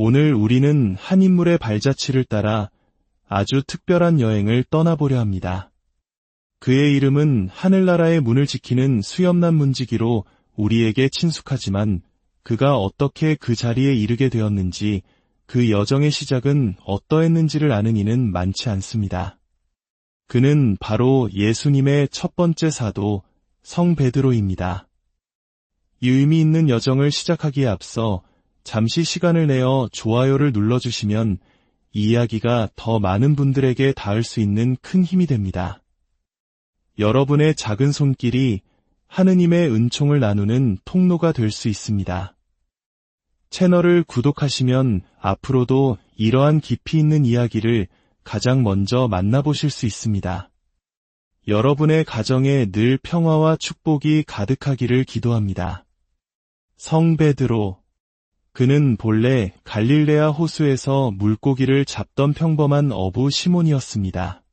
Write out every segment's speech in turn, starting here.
오늘 우리는 한 인물의 발자취를 따라 아주 특별한 여행을 떠나보려 합니다. 그의 이름은 하늘나라의 문을 지키는 수염난 문지기로 우리에게 친숙하지만 그가 어떻게 그 자리에 이르게 되었는지, 그 여정의 시작은 어떠했는지를 아는 이는 많지 않습니다. 그는 바로 예수님의 첫 번째 사도 성 베드로입니다. 이 의미 있는 여정을 시작하기에 앞서 잠시 시간을 내어 좋아요를 눌러주시면 이 이야기가 더 많은 분들에게 닿을 수 있는 큰 힘이 됩니다. 여러분의 작은 손길이 하느님의 은총을 나누는 통로가 될 수 있습니다. 채널을 구독하시면 앞으로도 이러한 깊이 있는 이야기를 가장 먼저 만나보실 수 있습니다. 여러분의 가정에 늘 평화와 축복이 가득하기를 기도합니다. 성 베드로. 그는 본래 갈릴레아 호수에서 물고기를 잡던 평범한 어부 시몬이었습니다.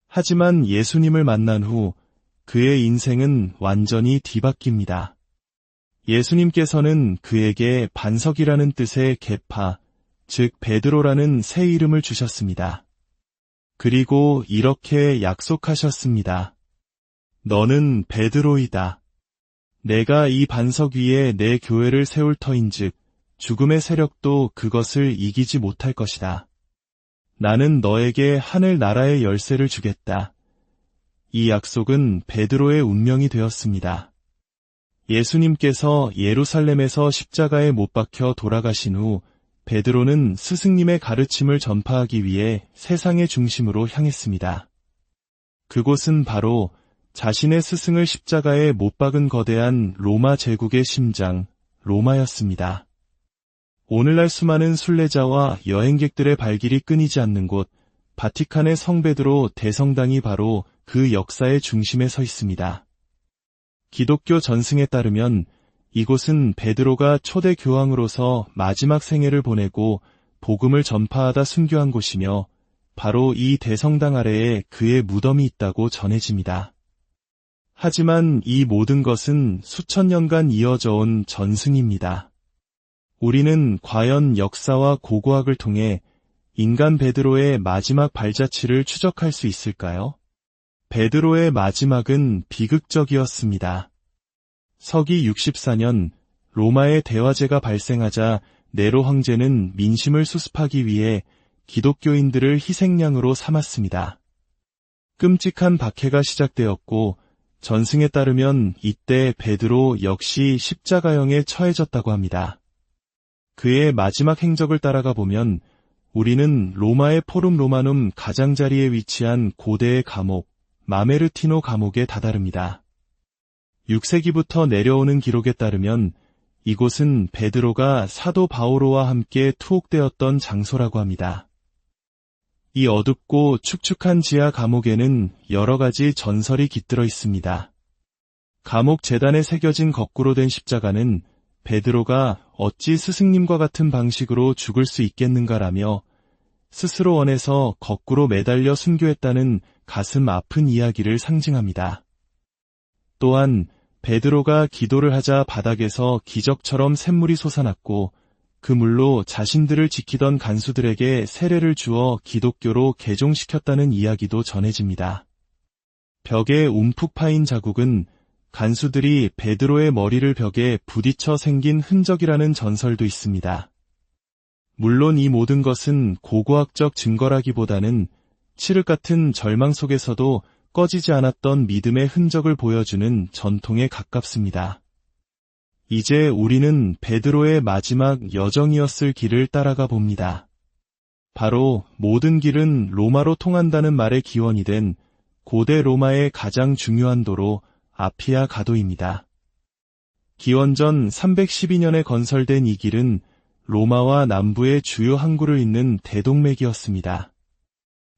하지만 예수님을 만난 후 그의 인생은 완전히 뒤바뀝니다. 예수님께서는 그에게 반석이라는 뜻의 게파, 즉 베드로라는 새 이름을 주셨습니다. 그리고 이렇게 약속하셨습니다. 너는 베드로이다. 내가 이 반석 위에 내 교회를 세울 터인즉 죽음의 세력도 그것을 이기지 못할 것이다. 나는 너에게 하늘 나라의 열쇠를 주겠다. 이 약속은 베드로의 운명이 되었습니다. 예수님께서 예루살렘에서 십자가에 못 박혀 돌아가신 후 베드로는 스승님의 가르침을 전파하기 위해 세상의 중심으로 향했습니다. 그곳은 바로 자신의 스승을 십자가에 못 박은 거대한 로마 제국의 심장, 로마였습니다. 오늘날 수많은 순례자와 여행객들의 발길이 끊이지 않는 곳, 바티칸의 성 베드로 대성당이 바로 그 역사의 중심에 서 있습니다. 기독교 전승에 따르면 이곳은 베드로가 초대 교황으로서 마지막 생애를 보내고 복음을 전파하다 순교한 곳이며 바로 이 대성당 아래에 그의 무덤이 있다고 전해집니다. 하지만 이 모든 것은 수천 년간 이어져 온 전승입니다. 우리는 과연 역사와 고고학을 통해 인간 베드로의 마지막 발자취를 추적할 수 있을까요? 베드로의 마지막은 비극적이었습니다. 서기 64년 로마의 대화제가 발생하자 네로 황제는 민심을 수습하기 위해 기독교인들을 희생양으로 삼았습니다. 끔찍한 박해가 시작되었고 전승에 따르면 이때 베드로 역시 십자가형에 처해졌다고 합니다. 그의 마지막 행적을 따라가 보면 우리는 로마의 포rum 로마눔 가장자리에 위치한 고대의 감옥, 마메르티노 감옥에 다다릅니다. 6세기부터 내려오는 기록에 따르면 이곳은 베드로가 사도 바오로와 함께 투옥되었던 장소라고 합니다. 이 어둡고 축축한 지하 감옥에는 여러 가지 전설이 깃들어 있습니다. 감옥 제단에 새겨진 거꾸로 된 십자가는 베드로가 어찌 스승님과 같은 방식으로 죽을 수 있겠는가라며 스스로 원해서 거꾸로 매달려 순교했다는 가슴 아픈 이야기를 상징합니다. 또한 베드로가 기도를 하자 바닥에서 기적처럼 샘물이 솟아났고 그 물로 자신들을 지키던 간수들에게 세례를 주어 기독교로 개종시켰다는 이야기도 전해집니다. 벽에 움푹 파인 자국은 간수들이 베드로의 머리를 벽에 부딪혀 생긴 흔적이라는 전설도 있습니다. 물론 이 모든 것은 고고학적 증거라기보다는 칠흑 같은 절망 속에서도 꺼지지 않았던 믿음의 흔적을 보여주는 전통에 가깝습니다. 이제 우리는 베드로의 마지막 여정이었을 길을 따라가 봅니다. 바로 모든 길은 로마로 통한다는 말의 기원이 된 고대 로마의 가장 중요한 도로 아피아 가도입니다. 기원전 312년에 건설된 이 길은 로마와 남부의 주요 항구를 잇는 대동맥이었습니다.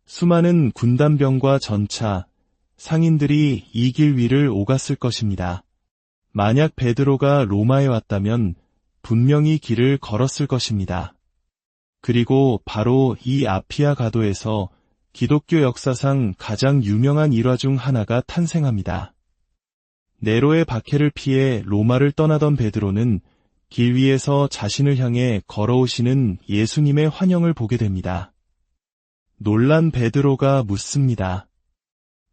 수많은 군단병과 전차, 상인들이 이 길 위를 오갔을 것입니다. 만약 베드로가 로마에 왔다면 분명히 길을 걸었을 것입니다. 그리고 바로 이 아피아 가도에서 기독교 역사상 가장 유명한 일화 중 하나가 탄생합니다. 네로의 박해를 피해 로마를 떠나던 베드로는 길 위에서 자신을 향해 걸어오시는 예수님의 환영을 보게 됩니다. 놀란 베드로가 묻습니다.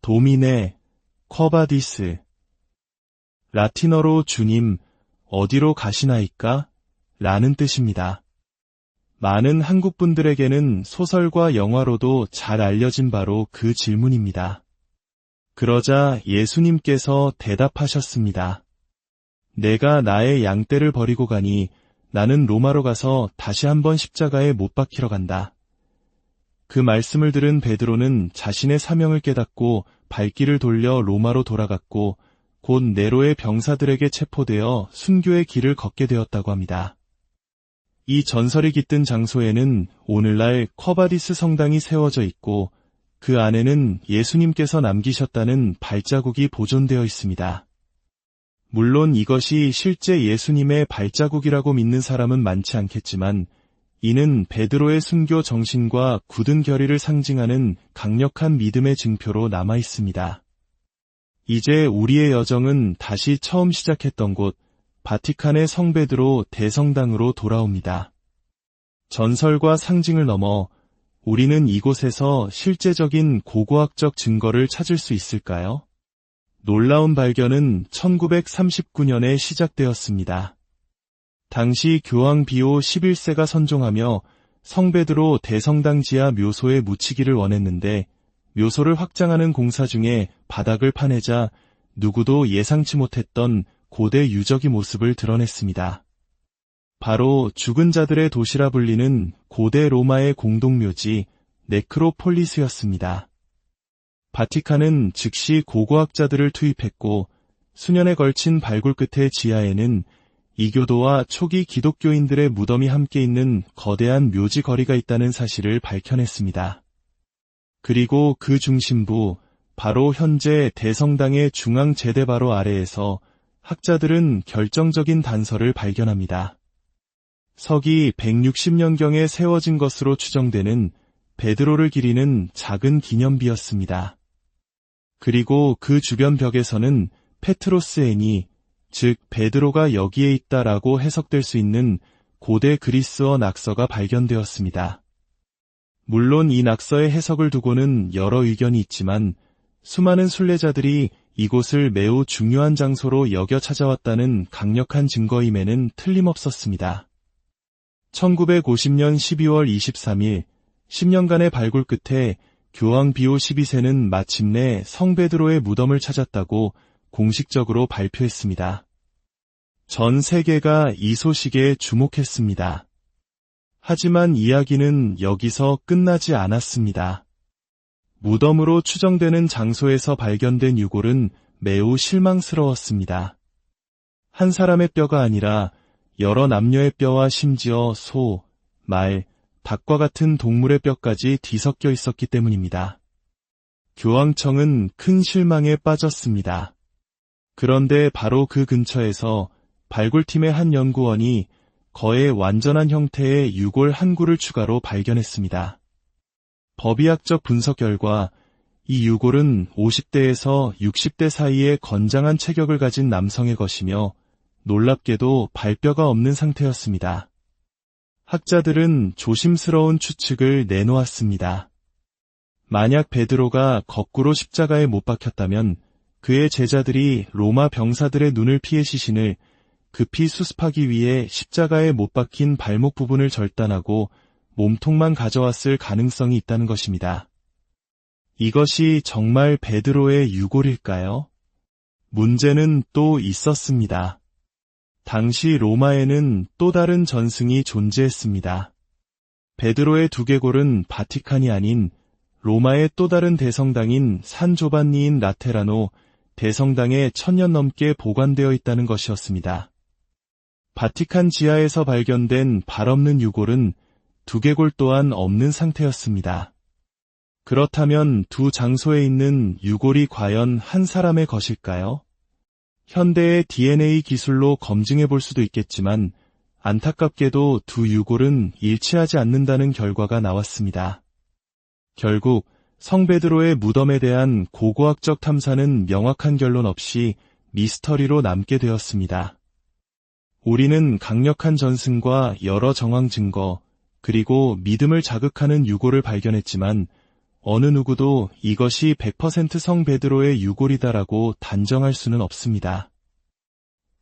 도미네, 쿼바디스. 라틴어로 주님, 어디로 가시나이까? 라는 뜻입니다. 많은 한국 분들에게는 소설과 영화로도 잘 알려진 바로 그 질문입니다. 그러자 예수님께서 대답하셨습니다. 내가 나의 양떼를 버리고 가니 나는 로마로 가서 다시 한번 십자가에 못 박히러 간다. 그 말씀을 들은 베드로는 자신의 사명을 깨닫고 발길을 돌려 로마로 돌아갔고 곧 네로의 병사들에게 체포되어 순교의 길을 걷게 되었다고 합니다. 이 전설이 깃든 장소에는 오늘날 쿼바디스 성당이 세워져 있고 그 안에는 예수님께서 남기셨다는 발자국이 보존되어 있습니다. 물론 이것이 실제 예수님의 발자국이라고 믿는 사람은 많지 않겠지만 이는 베드로의 순교 정신과 굳은 결의를 상징하는 강력한 믿음의 증표로 남아 있습니다. 이제 우리의 여정은 다시 처음 시작했던 곳 바티칸의 성베드로 대성당으로 돌아옵니다. 전설과 상징을 넘어 우리는 이곳에서 실제적인 고고학적 증거를 찾을 수 있을까요? 놀라운 발견은 1939년에 시작되었습니다. 당시 교황 비오 11세가 선종하며 성베드로 대성당 지하 묘소에 묻히기를 원했는데 묘소를 확장하는 공사 중에 바닥을 파내자 누구도 예상치 못했던 고대 유적의 모습을 드러냈습니다. 바로 죽은 자들의 도시라 불리는 고대 로마의 공동묘지 네크로폴리스였습니다. 바티칸은 즉시 고고학자들을 투입했고 수년에 걸친 발굴 끝의 지하에는 이교도와 초기 기독교인들의 무덤이 함께 있는 거대한 묘지 거리가 있다는 사실을 밝혀냈습니다. 그리고 그 중심부, 바로 현재 대성당의 중앙 제대 바로 아래에서 학자들은 결정적인 단서를 발견합니다. 서기 160년경에 세워진 것으로 추정되는 베드로를 기리는 작은 기념비였습니다. 그리고 그 주변 벽에서는 페트로스애니, 즉 베드로가 여기에 있다라고 해석될 수 있는 고대 그리스어 낙서가 발견되었습니다. 물론 이 낙서의 해석을 두고는 여러 의견이 있지만 수많은 순례자들이 이곳을 매우 중요한 장소로 여겨 찾아왔다는 강력한 증거임에는 틀림없었습니다. 1950년 12월 23일, 10년간의 발굴 끝에 교황 비오 12세는 마침내 성베드로의 무덤을 찾았다고 공식적으로 발표했습니다. 전 세계가 이 소식에 주목했습니다. 하지만 이야기는 여기서 끝나지 않았습니다. 무덤으로 추정되는 장소에서 발견된 유골은 매우 실망스러웠습니다. 한 사람의 뼈가 아니라 여러 남녀의 뼈와 심지어 소, 말, 닭과 같은 동물의 뼈까지 뒤섞여 있었기 때문입니다. 교황청은 큰 실망에 빠졌습니다. 그런데 바로 그 근처에서 발굴팀의 한 연구원이 거의 완전한 형태의 유골 한 구를 추가로 발견했습니다. 법의학적 분석 결과 이 유골은 50대에서 60대 사이의 건장한 체격을 가진 남성의 것이며 놀랍게도 발뼈가 없는 상태였습니다. 학자들은 조심스러운 추측을 내놓았습니다. 만약 베드로가 거꾸로 십자가에 못 박혔다면 그의 제자들이 로마 병사들의 눈을 피해 시신을 급히 수습하기 위해 십자가에 못 박힌 발목 부분을 절단하고 몸통만 가져왔을 가능성이 있다는 것입니다. 이것이 정말 베드로의 유골일까요? 문제는 또 있었습니다. 당시 로마에는 또 다른 전승이 존재했습니다. 베드로의 두개골은 바티칸이 아닌 로마의 또 다른 대성당인 산 조반니인 라테라노 대성당에 1000년 넘게 보관되어 있다는 것이었습니다. 바티칸 지하에서 발견된 발 없는 유골은 두개골 또한 없는 상태였습니다. 그렇다면 두 장소에 있는 유골이 과연 한 사람의 것일까요? 현대의 DNA 기술로 검증해 볼 수도 있겠지만 안타깝게도 두 유골은 일치하지 않는다는 결과가 나왔습니다. 결국 성베드로의 무덤에 대한 고고학적 탐사는 명확한 결론 없이 미스터리로 남게 되었습니다. 우리는 강력한 전승과 여러 정황 증거, 그리고 믿음을 자극하는 유골을 발견했지만 어느 누구도 이것이 100% 성 베드로의 유골이다라고 단정할 수는 없습니다.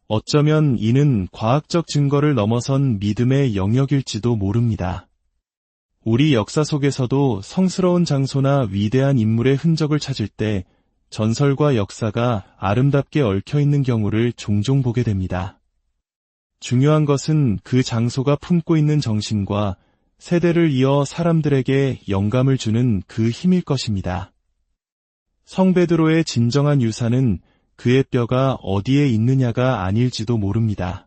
어쩌면 이는 과학적 증거를 넘어선 믿음의 영역일지도 모릅니다. 우리 역사 속에서도 성스러운 장소나 위대한 인물의 흔적을 찾을 때 전설과 역사가 아름답게 얽혀 있는 경우를 종종 보게 됩니다. 중요한 것은 그 장소가 품고 있는 정신과 세대를 이어 사람들에게 영감을 주는 그 힘일 것입니다. 성 베드로의 진정한 유산은 그의 뼈가 어디에 있느냐가 아닐지도 모릅니다.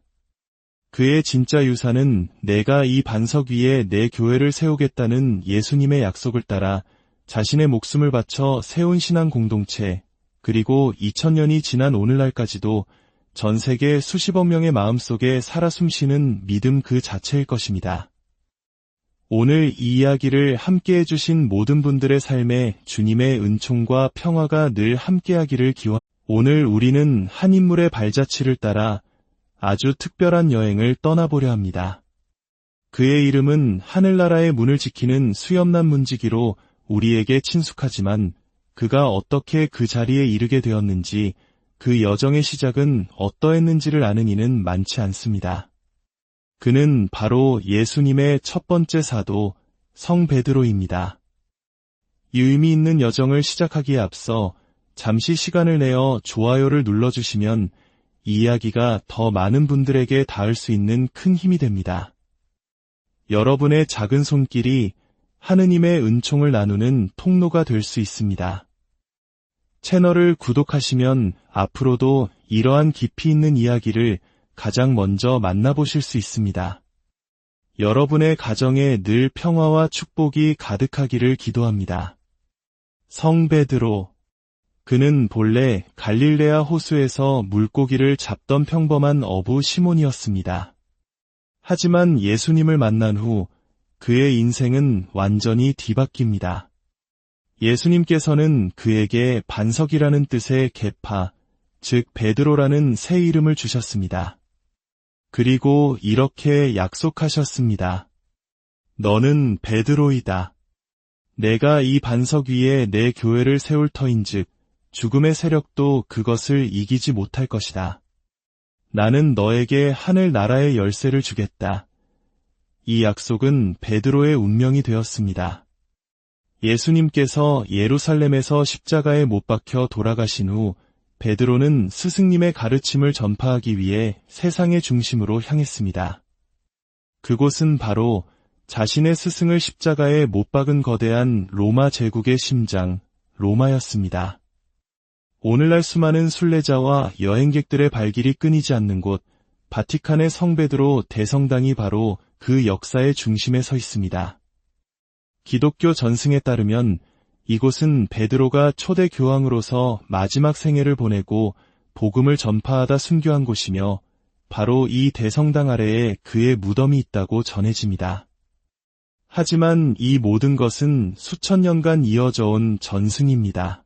그의 진짜 유산은 내가 이 반석 위에 내 교회를 세우겠다는 예수님의 약속을 따라 자신의 목숨을 바쳐 세운 신앙 공동체, 그리고 2000년이 지난 오늘날까지도 전 세계 수십억 명의 마음속에 살아 숨쉬는 믿음 그 자체일 것입니다. 오늘 이 이야기를 함께 해주신 모든 분들의 삶에 주님의 은총과 평화가 늘 함께하기를 기원합니다. 오늘 우리는 한 인물의 발자취를 따라 아주 특별한 여행을 떠나보려 합니다. 그의 이름은 하늘나라의 문을 지키는 수염난 문지기로 우리에게 친숙하지만 그가 어떻게 그 자리에 이르게 되었는지, 그 여정의 시작은 어떠했는지를 아는 이는 많지 않습니다. 그는 바로 예수님의 첫 번째 사도 성 베드로입니다. 이 의미 있는 여정을 시작하기에 앞서 잠시 시간을 내어 좋아요를 눌러주시면 이 이야기가 더 많은 분들에게 닿을 수 있는 큰 힘이 됩니다. 여러분의 작은 손길이 하느님의 은총을 나누는 통로가 될 수 있습니다. 채널을 구독하시면 앞으로도 이러한 깊이 있는 이야기를 가장 먼저 만나보실 수 있습니다. 여러분의 가정에 늘 평화와 축복이 가득하기를 기도합니다. 성 베드로. 그는 본래 갈릴레아 호수에서 물고기를 잡던 평범한 어부 시몬이었습니다. 하지만 예수님을 만난 후 그의 인생은 완전히 뒤바뀝니다. 예수님께서는 그에게 반석이라는 뜻의 계파, 즉 베드로라는 새 이름을 주셨습니다. 그리고 이렇게 약속하셨습니다. 너는 베드로이다. 내가 이 반석 위에 내 교회를 세울 터인즉 죽음의 세력도 그것을 이기지 못할 것이다. 나는 너에게 하늘 나라의 열쇠를 주겠다. 이 약속은 베드로의 운명이 되었습니다. 예수님께서 예루살렘에서 십자가에 못 박혀 돌아가신 후 베드로는 스승님의 가르침을 전파하기 위해 세상의 중심으로 향했습니다. 그곳은 바로 자신의 스승을 십자가에 못 박은 거대한 로마 제국의 심장, 로마였습니다. 오늘날 수많은 순례자와 여행객들의 발길이 끊이지 않는 곳, 바티칸의 성 베드로 대성당이 바로 그 역사의 중심에 서 있습니다. 기독교 전승에 따르면 이곳은 베드로가 초대 교황으로서 마지막 생애를 보내고 복음을 전파하다 순교한 곳이며 바로 이 대성당 아래에 그의 무덤이 있다고 전해집니다. 하지만 이 모든 것은 수천 년간 이어져 온 전승입니다.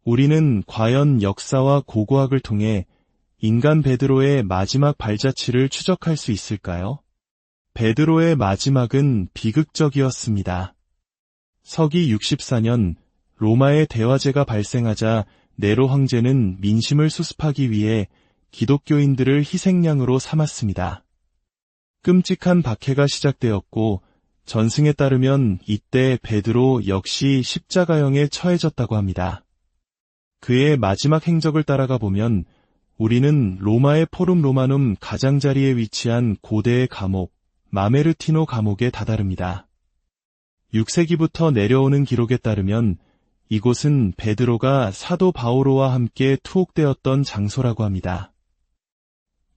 우리는 과연 역사와 고고학을 통해 인간 베드로의 마지막 발자취를 추적할 수 있을까요? 베드로의 마지막은 비극적이었습니다. 서기 64년 로마의 대화제가 발생하자 네로 황제는 민심을 수습하기 위해 기독교인들을 희생양으로 삼았습니다. 끔찍한 박해가 시작되었고 전승에 따르면 이때 베드로 역시 십자가형에 처해졌다고 합니다. 그의 마지막 행적을 따라가 보면 우리는 로마의 포rum 로마눔 가장자리에 위치한 고대의 감옥, 마메르티노 감옥에 다다릅니다. 6세기부터 내려오는 기록에 따르면 이곳은 베드로가 사도 바오로와 함께 투옥되었던 장소라고 합니다.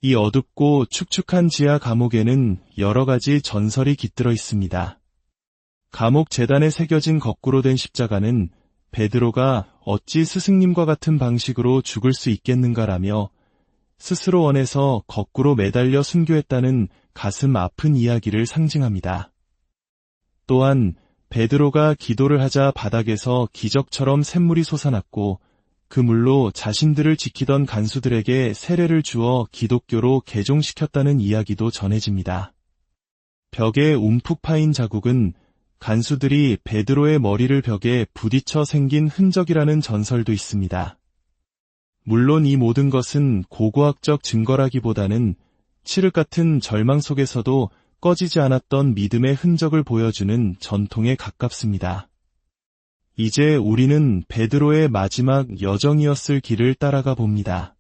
이 어둡고 축축한 지하 감옥에는 여러 가지 전설이 깃들어 있습니다. 감옥 제단에 새겨진 거꾸로 된 십자가는 베드로가 어찌 스승님과 같은 방식으로 죽을 수 있겠는가라며 스스로 원해서 거꾸로 매달려 순교했다는 가슴 아픈 이야기를 상징합니다. 또한 베드로가 기도를 하자 바닥에서 기적처럼 샘물이 솟아났고 그 물로 자신들을 지키던 간수들에게 세례를 주어 기독교로 개종시켰다는 이야기도 전해집니다. 벽에 움푹 파인 자국은 간수들이 베드로의 머리를 벽에 부딪혀 생긴 흔적이라는 전설도 있습니다. 물론 이 모든 것은 고고학적 증거라기보다는 칠흑 같은 절망 속에서도 꺼지지 않았던 믿음의 흔적을 보여주는 전통에 가깝습니다. 이제 우리는 베드로의 마지막 여정이었을 길을 따라가 봅니다.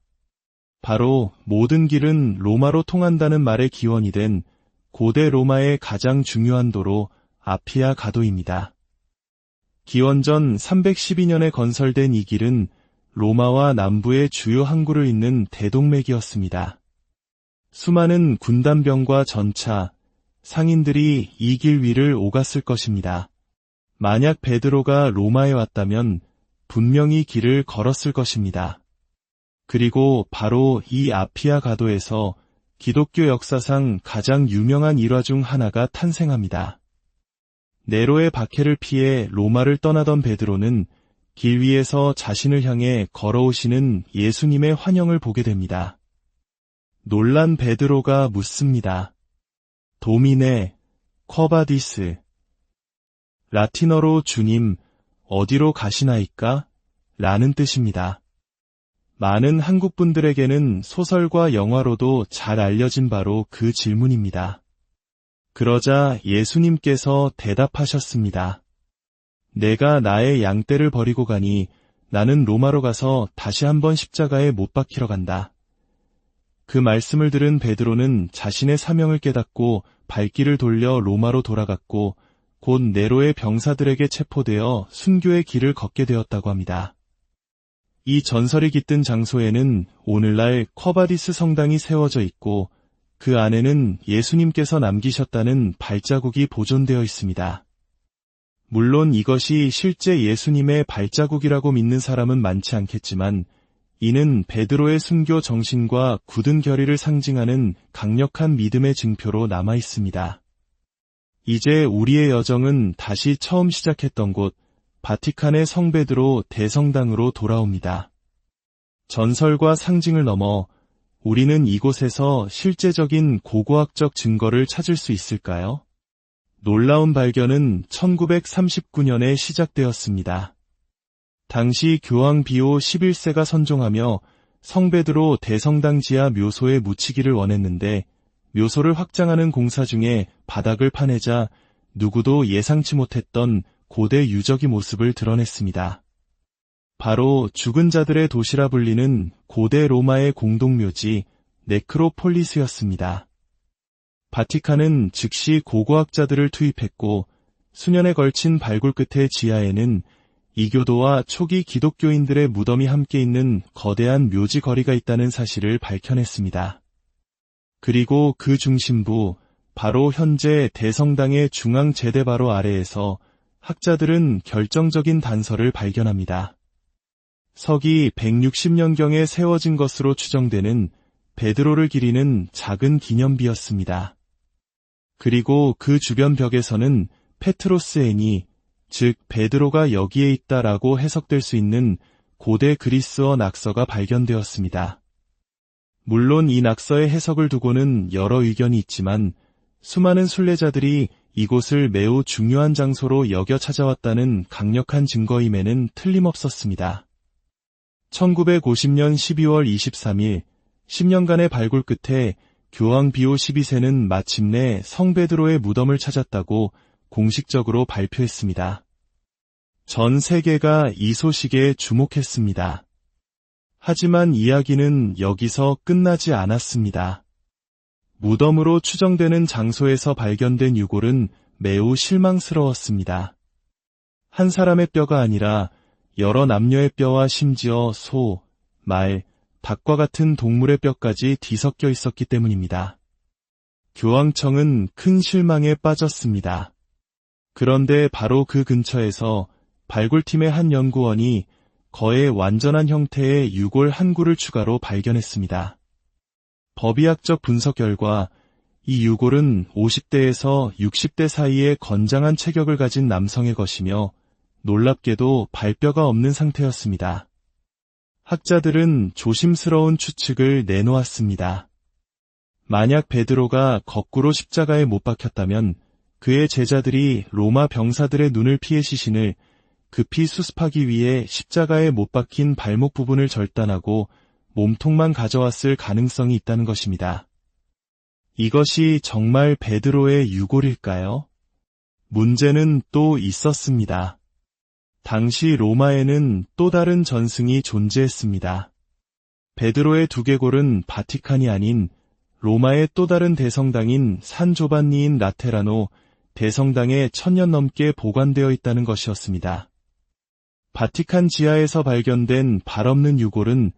바로 모든 길은 로마로 통한다는 말의 기원이 된 고대 로마의 가장 중요한 도로 아피아 가도입니다. 기원전 312년에 건설된 이 길은 로마와 남부의 주요 항구를 잇는 대동맥이었습니다. 수많은 군단병과 전차, 상인들이 이 길 위를 오갔을 것입니다. 만약 베드로가 로마에 왔다면 분명히 길을 걸었을 것입니다. 그리고 바로 이 아피아 가도에서 기독교 역사상 가장 유명한 일화 중 하나가 탄생합니다. 네로의 박해를 피해 로마를 떠나던 베드로는 길 위에서 자신을 향해 걸어오시는 예수님의 환영을 보게 됩니다. 놀란 베드로가 묻습니다. 도미네, 쿼바디스. 라틴어로 주님, 어디로 가시나이까? 라는 뜻입니다. 많은 한국 분들에게는 소설과 영화로도 잘 알려진 바로 그 질문입니다. 그러자 예수님께서 대답하셨습니다. 내가 나의 양떼를 버리고 가니 나는 로마로 가서 다시 한번 십자가에 못 박히러 간다. 그 말씀을 들은 베드로는 자신의 사명을 깨닫고 발길을 돌려 로마로 돌아갔고 곧 네로의 병사들에게 체포되어 순교의 길을 걷게 되었다고 합니다. 이 전설이 깃든 장소에는 오늘날 쿼바디스 성당이 세워져 있고 그 안에는 예수님께서 남기셨다는 발자국이 보존되어 있습니다. 물론 이것이 실제 예수님의 발자국이라고 믿는 사람은 많지 않겠지만 이는 베드로의 순교 정신과 굳은 결의를 상징하는 강력한 믿음의 증표로 남아 있습니다. 이제 우리의 여정은 다시 처음 시작했던 곳 바티칸의 성베드로 대성당으로 돌아옵니다. 전설과 상징을 넘어 우리는 이곳에서 실제적인 고고학적 증거를 찾을 수 있을까요? 놀라운 발견은 1939년에 시작되었습니다. 당시 교황 비오 11세가 선종하며 성베드로 대성당 지하 묘소에 묻히기를 원했는데 묘소를 확장하는 공사 중에 바닥을 파내자 누구도 예상치 못했던 고대 유적의 모습을 드러냈습니다. 바로 죽은 자들의 도시라 불리는 고대 로마의 공동묘지 네크로폴리스였습니다. 바티칸은 즉시 고고학자들을 투입했고 수년에 걸친 발굴 끝에 지하에는 이교도와 초기 기독교인들의 무덤이 함께 있는 거대한 묘지 거리가 있다는 사실을 밝혀냈습니다. 그리고 그 중심부, 바로 현재 대성당의 중앙 제대 바로 아래에서 학자들은 결정적인 단서를 발견합니다. 서기 160년경에 세워진 것으로 추정되는 베드로를 기리는 작은 기념비였습니다. 그리고 그 주변 벽에서는 페트로스 애니, 즉 베드로가 여기에 있다라고 해석될 수 있는 고대 그리스어 낙서가 발견되었습니다. 물론 이 낙서의 해석을 두고는 여러 의견이 있지만 수많은 순례자들이 이곳을 매우 중요한 장소로 여겨 찾아왔다는 강력한 증거임에는 틀림없었습니다. 1950년 12월 23일, 10년간의 발굴 끝에 교황 비오 12세는 마침내 성 베드로의 무덤을 찾았다고 공식적으로 발표했습니다. 전 세계가 이 소식에 주목했습니다. 하지만 이야기는 여기서 끝나지 않았습니다. 무덤으로 추정되는 장소에서 발견된 유골은 매우 실망스러웠습니다. 한 사람의 뼈가 아니라 여러 남녀의 뼈와 심지어 소, 말, 닭과 같은 동물의 뼈까지 뒤섞여 있었기 때문입니다. 교황청은 큰 실망에 빠졌습니다. 그런데 바로 그 근처에서 발굴팀의 한 연구원이 거의 완전한 형태의 유골 한 구를 추가로 발견했습니다. 법의학적 분석 결과 이 유골은 50대에서 60대 사이의 건장한 체격을 가진 남성의 것이며 놀랍게도 발뼈가 없는 상태였습니다. 학자들은 조심스러운 추측을 내놓았습니다. 만약 베드로가 거꾸로 십자가에 못 박혔다면 그의 제자들이 로마 병사들의 눈을 피해 시신을 급히 수습하기 위해 십자가에 못 박힌 발목 부분을 절단하고 몸통만 가져왔을 가능성이 있다는 것입니다. 이것이 정말 베드로의 유골일까요? 문제는 또 있었습니다. 당시 로마에는 또 다른 전승이 존재했습니다. 베드로의 두개골은 바티칸이 아닌 로마의 또 다른 대성당인 산 조반니인 라테라노 대성당에 1000년 넘게 보관되어 있다는 것이었습니다. 바티칸 지하에서 발견된 발 없는 유골은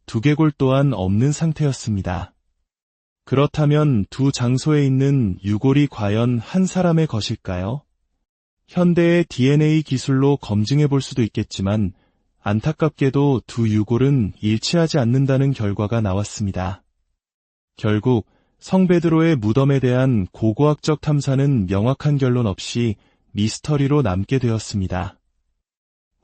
두개골 또한 없는 상태였습니다. 그렇다면 두 장소에 있는 유골이 과연 한 사람의 것일까요? 현대의 DNA 기술로 검증해 볼 수도 있겠지만 안타깝게도 두 유골은 일치하지 않는다는 결과가 나왔습니다. 결국 성 베드로의 무덤에 대한 고고학적 탐사는 명확한 결론 없이 미스터리로 남게 되었습니다.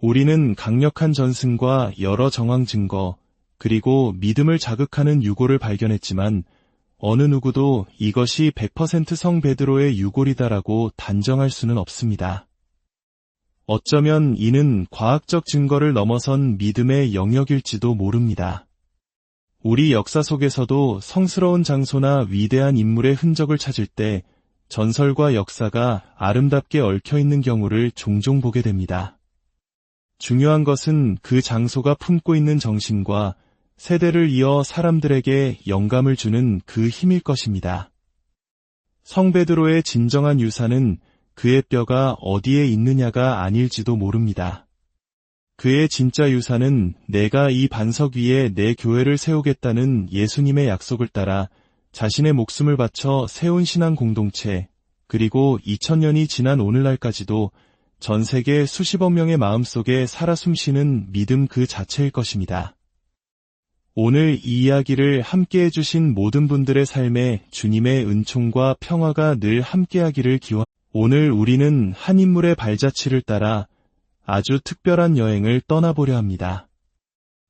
우리는 강력한 전승과 여러 정황 증거, 그리고 믿음을 자극하는 유골을 발견했지만 어느 누구도 이것이 100% 성 베드로의 유골이다라고 단정할 수는 없습니다. 어쩌면 이는 과학적 증거를 넘어선 믿음의 영역일지도 모릅니다. 우리 역사 속에서도 성스러운 장소나 위대한 인물의 흔적을 찾을 때 전설과 역사가 아름답게 얽혀있는 경우를 종종 보게 됩니다. 중요한 것은 그 장소가 품고 있는 정신과 세대를 이어 사람들에게 영감을 주는 그 힘일 것입니다. 성 베드로의 진정한 유산은 그의 뼈가 어디에 있느냐가 아닐지도 모릅니다. 그의 진짜 유산은 내가 이 반석 위에 내 교회를 세우겠다는 예수님의 약속을 따라 자신의 목숨을 바쳐 세운 신앙 공동체, 그리고 2000년이 지난 오늘날까지도 전 세계 수십억 명의 마음속에 살아 숨쉬는 믿음 그 자체일 것입니다. 오늘 이 이야기를 함께 해주신 모든 분들의 삶에 주님의 은총과 평화가 늘 함께하기를 기원합니다. 오늘 우리는 한 인물의 발자취를 따라 아주 특별한 여행을 떠나보려 합니다.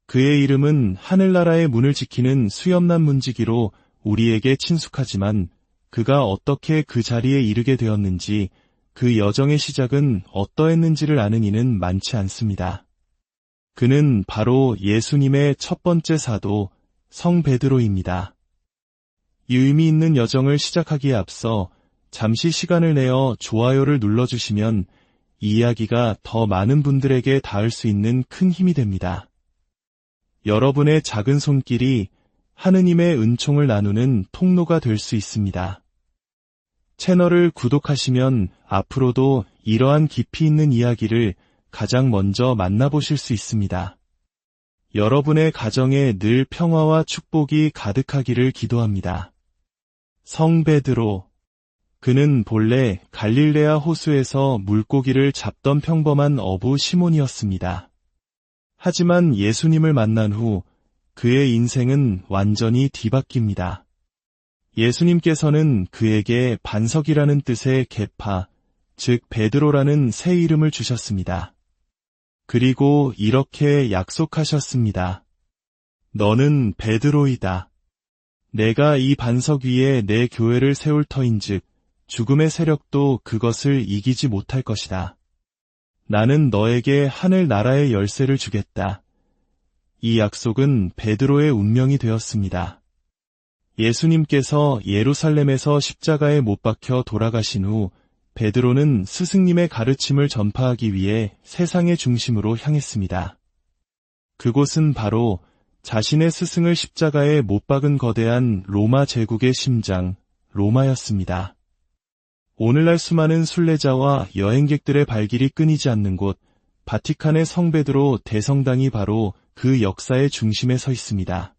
그의 이름은 하늘나라의 문을 지키는 수염난 문지기로 우리에게 친숙하지만 그가 어떻게 그 자리에 이르게 되었는지, 그 여정의 시작은 어떠했는지를 아는 이는 많지 않습니다. 그는 바로 예수님의 첫 번째 사도 성 베드로입니다. 이 의미 있는 여정을 시작하기에 앞서 잠시 시간을 내어 좋아요를 눌러주시면 이 이야기가 더 많은 분들에게 닿을 수 있는 큰 힘이 됩니다. 여러분의 작은 손길이 하느님의 은총을 나누는 통로가 될 수 있습니다. 채널을 구독하시면 앞으로도 이러한 깊이 있는 이야기를 가장 먼저 만나보실 수 있습니다. 여러분의 가정에 늘 평화와 축복이 가득하기를 기도합니다. 성 베드로. 그는 본래 갈릴레아 호수에서 물고기를 잡던 평범한 어부 시몬이었습니다. 하지만 예수님을 만난 후 그의 인생은 완전히 뒤바뀝니다. 예수님께서는 그에게 반석이라는 뜻의 게파, 즉 베드로라는 새 이름을 주셨습니다. 그리고 이렇게 약속하셨습니다. 너는 베드로이다. 내가 이 반석 위에 내 교회를 세울 터인즉 죽음의 세력도 그것을 이기지 못할 것이다. 나는 너에게 하늘 나라의 열쇠를 주겠다. 이 약속은 베드로의 운명이 되었습니다. 예수님께서 예루살렘에서 십자가에 못 박혀 돌아가신 후 베드로는 스승님의 가르침을 전파하기 위해 세상의 중심으로 향했습니다. 그곳은 바로 자신의 스승을 십자가에 못 박은 거대한 로마 제국의 심장, 로마였습니다. 오늘날 수많은 순례자와 여행객들의 발길이 끊이지 않는 곳, 바티칸의 성 베드로 대성당이 바로 그 역사의 중심에 서 있습니다.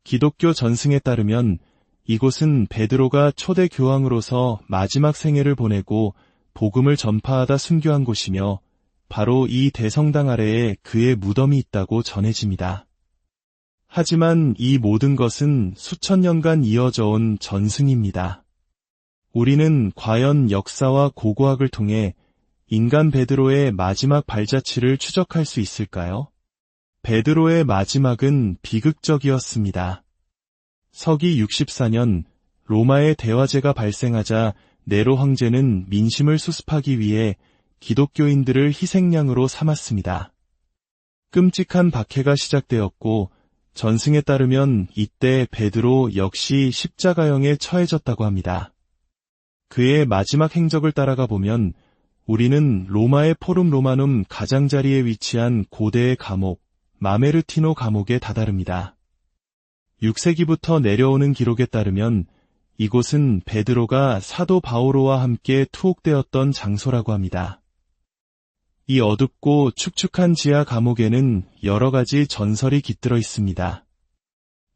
기독교 전승에 따르면 이곳은 베드로가 초대 교황으로서 마지막 생애를 보내고 복음을 전파하다 순교한 곳이며 바로 이 대성당 아래에 그의 무덤이 있다고 전해집니다. 하지만 이 모든 것은 수천 년간 이어져 온 전승입니다. 우리는 과연 역사와 고고학을 통해 인간 베드로의 마지막 발자취를 추적할 수 있을까요? 베드로의 마지막은 비극적이었습니다. 서기 64년 로마의 대화제가 발생하자 네로 황제는 민심을 수습하기 위해 기독교인들을 희생양으로 삼았습니다. 끔찍한 박해가 시작되었고 전승에 따르면 이때 베드로 역시 십자가형에 처해졌다고 합니다. 그의 마지막 행적을 따라가 보면 우리는 로마의 포rum 로마눔 가장자리에 위치한 고대의 감옥 마메르티노 감옥에 다다릅니다. 6세기부터 내려오는 기록에 따르면 이곳은 베드로가 사도 바오로와 함께 투옥되었던 장소라고 합니다. 이 어둡고 축축한 지하 감옥에는 여러 가지 전설이 깃들어 있습니다.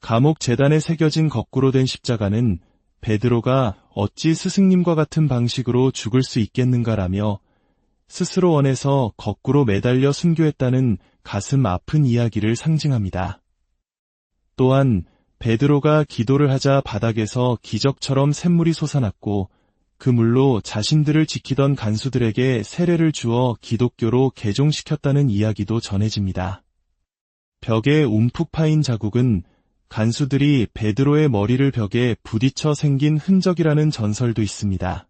감옥 제단에 새겨진 거꾸로 된 십자가는 베드로가 어찌 스승님과 같은 방식으로 죽을 수 있겠는가라며 스스로 원해서 거꾸로 매달려 순교했다는 가슴 아픈 이야기를 상징합니다. 또한 베드로가 기도를 하자 바닥에서 기적처럼 샘물이 솟아났고 그 물로 자신들을 지키던 간수들에게 세례를 주어 기독교로 개종시켰다는 이야기도 전해집니다. 벽에 움푹 파인 자국은 간수들이 베드로의 머리를 벽에 부딪혀 생긴 흔적이라는 전설도 있습니다.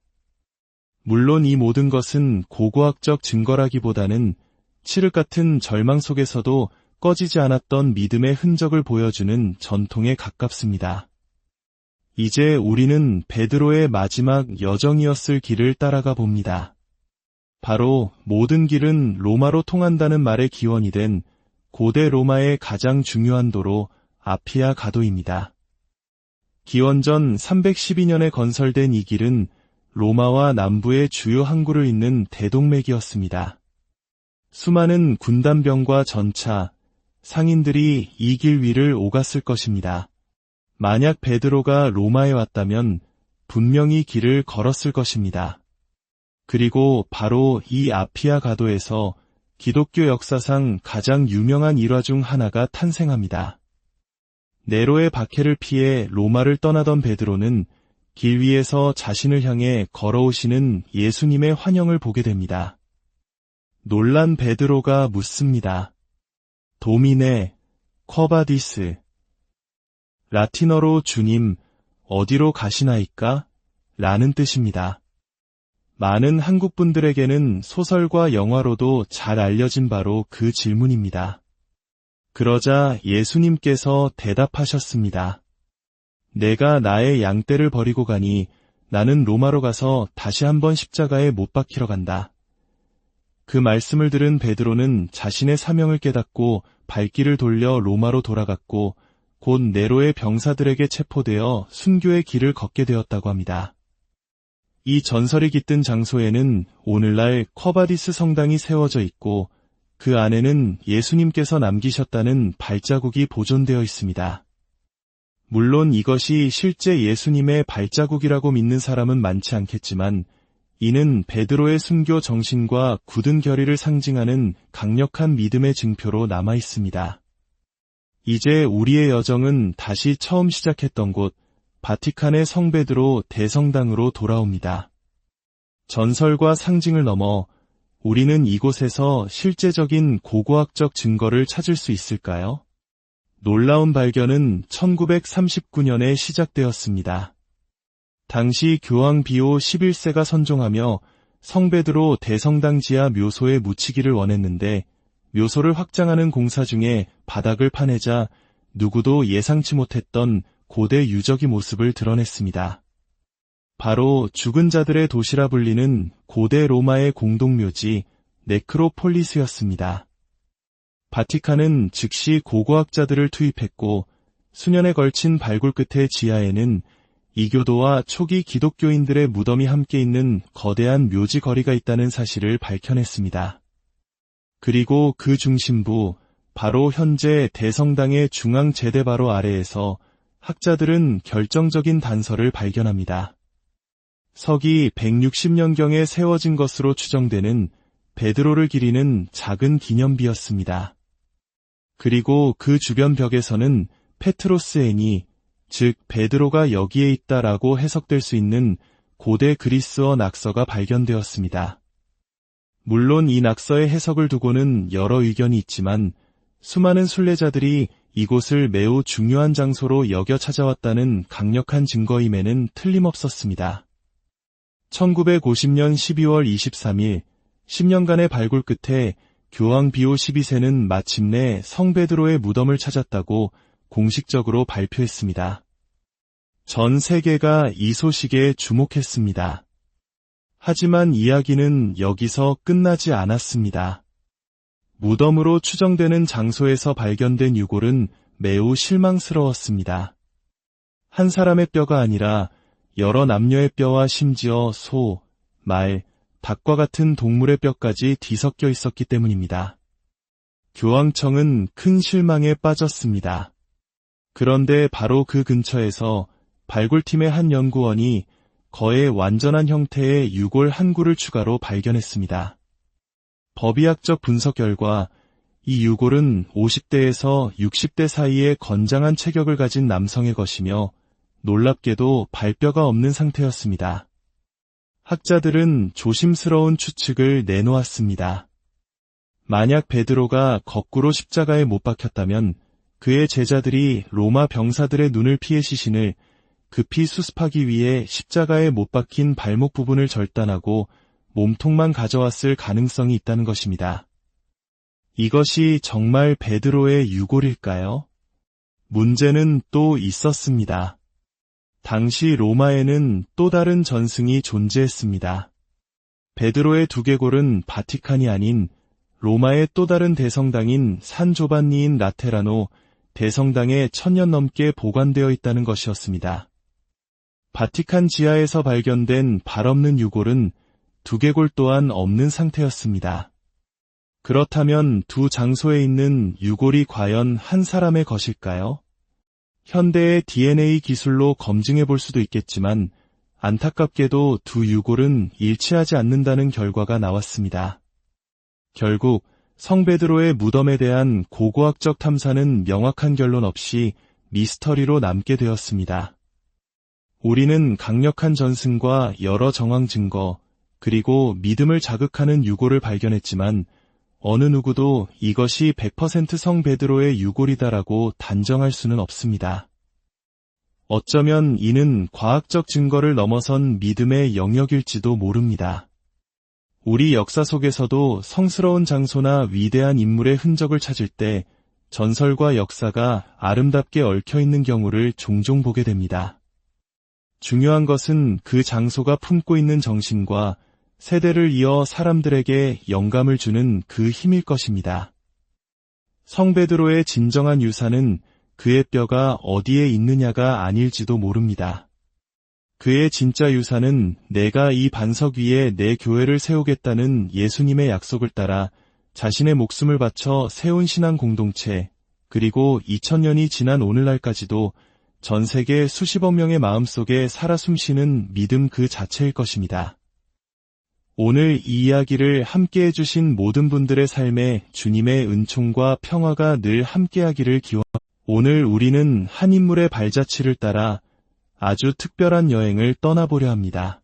물론 이 모든 것은 고고학적 증거라기보다는 칠흑 같은 절망 속에서도 꺼지지 않았던 믿음의 흔적을 보여주는 전통에 가깝습니다. 이제 우리는 베드로의 마지막 여정이었을 길을 따라가 봅니다. 바로 모든 길은 로마로 통한다는 말의 기원이 된 고대 로마의 가장 중요한 도로 아피아 가도입니다. 기원전 312년에 건설된 이 길은 로마와 남부의 주요 항구를 잇는 대동맥이었습니다. 수많은 군단병과 전차, 상인들이 이 길 위를 오갔을 것입니다. 만약 베드로가 로마에 왔다면 분명히 길을 걸었을 것입니다. 그리고 바로 이 아피아 가도에서 기독교 역사상 가장 유명한 일화 중 하나가 탄생합니다. 네로의 박해를 피해 로마를 떠나던 베드로는 길 위에서 자신을 향해 걸어오시는 예수님의 환영을 보게 됩니다. 놀란 베드로가 묻습니다. 도미네, 쿼바디스. 라틴어로 주님, 어디로 가시나이까? 라는 뜻입니다. 많은 한국분들에게는 소설과 영화로도 잘 알려진 바로 그 질문입니다. 그러자 예수님께서 대답하셨습니다. 내가 나의 양떼를 버리고 가니 나는 로마로 가서 다시 한번 십자가에 못 박히러 간다. 그 말씀을 들은 베드로는 자신의 사명을 깨닫고 발길을 돌려 로마로 돌아갔고 곧 네로의 병사들에게 체포되어 순교의 길을 걷게 되었다고 합니다. 이 전설이 깃든 장소에는 오늘날 쿼바디스 성당이 세워져 있고 그 안에는 예수님께서 남기셨다는 발자국이 보존되어 있습니다. 물론 이것이 실제 예수님의 발자국이라고 믿는 사람은 많지 않겠지만 이는 베드로의 순교 정신과 굳은 결의를 상징하는 강력한 믿음의 증표로 남아 있습니다. 이제 우리의 여정은 다시 처음 시작했던 곳 바티칸의 성베드로 대성당으로 돌아옵니다. 전설과 상징을 넘어 우리는 이곳에서 실제적인 고고학적 증거를 찾을 수 있을까요? 놀라운 발견은 1939년에 시작되었습니다. 당시 교황 비오 11세가 선종하며 성베드로 대성당 지하 묘소에 묻히기를 원했는데 묘소를 확장하는 공사 중에 바닥을 파내자 누구도 예상치 못했던 고대 유적의 모습을 드러냈습니다. 바로 죽은 자들의 도시라 불리는 고대 로마의 공동묘지 네크로폴리스였습니다. 바티칸은 즉시 고고학자들을 투입했고 수년에 걸친 발굴 끝의 지하에는 이교도와 초기 기독교인들의 무덤이 함께 있는 거대한 묘지 거리가 있다는 사실을 밝혀냈습니다. 그리고 그 중심부, 바로 현재 대성당의 중앙 제대 바로 아래에서 학자들은 결정적인 단서를 발견합니다. 서기 160년경에 세워진 것으로 추정되는 베드로를 기리는 작은 기념비였습니다. 그리고 그 주변 벽에서는 페트로스 애니, 즉 베드로가 여기에 있다라고 해석될 수 있는 고대 그리스어 낙서가 발견되었습니다. 물론 이 낙서의 해석을 두고는 여러 의견이 있지만 수많은 순례자들이 이곳을 매우 중요한 장소로 여겨 찾아왔다는 강력한 증거임에는 틀림없었습니다. 1950년 12월 23일, 10년간의 발굴 끝에 교황 비오 12세는 마침내 성 베드로의 무덤을 찾았다고 공식적으로 발표했습니다. 전 세계가 이 소식에 주목했습니다. 하지만 이야기는 여기서 끝나지 않았습니다. 무덤으로 추정되는 장소에서 발견된 유골은 매우 실망스러웠습니다. 한 사람의 뼈가 아니라 여러 남녀의 뼈와 심지어 소, 말, 닭과 같은 동물의 뼈까지 뒤섞여 있었기 때문입니다. 교황청은 큰 실망에 빠졌습니다. 그런데 바로 그 근처에서 발굴팀의 한 연구원이 거의 완전한 형태의 유골 한 구를 추가로 발견했습니다. 법의학적 분석 결과 이 유골은 50대에서 60대 사이의 건장한 체격을 가진 남성의 것이며 놀랍게도 발뼈가 없는 상태였습니다. 학자들은 조심스러운 추측을 내놓았습니다. 만약 베드로가 거꾸로 십자가에 못 박혔다면 그의 제자들이 로마 병사들의 눈을 피해 시신을 급히 수습하기 위해 십자가에 못 박힌 발목 부분을 절단하고 몸통만 가져왔을 가능성이 있다는 것입니다. 이것이 정말 베드로의 유골일까요? 문제는 또 있었습니다. 당시 로마에는 또 다른 전승이 존재했습니다. 베드로의 두개골은 바티칸이 아닌 로마의 또 다른 대성당인 산 조반니인 라테라노 대성당에 1000년 넘게 보관되어 있다는 것이었습니다. 바티칸 지하에서 발견된 발 없는 유골은 두개골 또한 없는 상태였습니다. 그렇다면 두 장소에 있는 유골이 과연 한 사람의 것일까요? 현대의 DNA 기술로 검증해 볼 수도 있겠지만 안타깝게도 두 유골은 일치하지 않는다는 결과가 나왔습니다. 결국 성 베드로의 무덤에 대한 고고학적 탐사는 명확한 결론 없이 미스터리로 남게 되었습니다. 우리는 강력한 전승과 여러 정황 증거, 그리고 믿음을 자극하는 유골을 발견했지만 어느 누구도 이것이 100% 성 베드로의 유골이다라고 단정할 수는 없습니다. 어쩌면 이는 과학적 증거를 넘어선 믿음의 영역일지도 모릅니다. 우리 역사 속에서도 성스러운 장소나 위대한 인물의 흔적을 찾을 때 전설과 역사가 아름답게 얽혀있는 경우를 종종 보게 됩니다. 중요한 것은 그 장소가 품고 있는 정신과 세대를 이어 사람들에게 영감을 주는 그 힘일 것입니다. 성 베드로의 진정한 유산은 그의 뼈가 어디에 있느냐가 아닐지도 모릅니다. 그의 진짜 유산은 내가 이 반석 위에 내 교회를 세우겠다는 예수님의 약속을 따라 자신의 목숨을 바쳐 세운 신앙 공동체, 그리고 2000년이 지난 오늘날까지도 전 세계 수십억 명의 마음속에 살아 숨쉬는 믿음 그 자체일 것입니다. 오늘 이 이야기를 함께 해주신 모든 분들의 삶에 주님의 은총과 평화가 늘 함께하기를 기원합니다. 오늘 우리는 한 인물의 발자취를 따라 아주 특별한 여행을 떠나보려 합니다.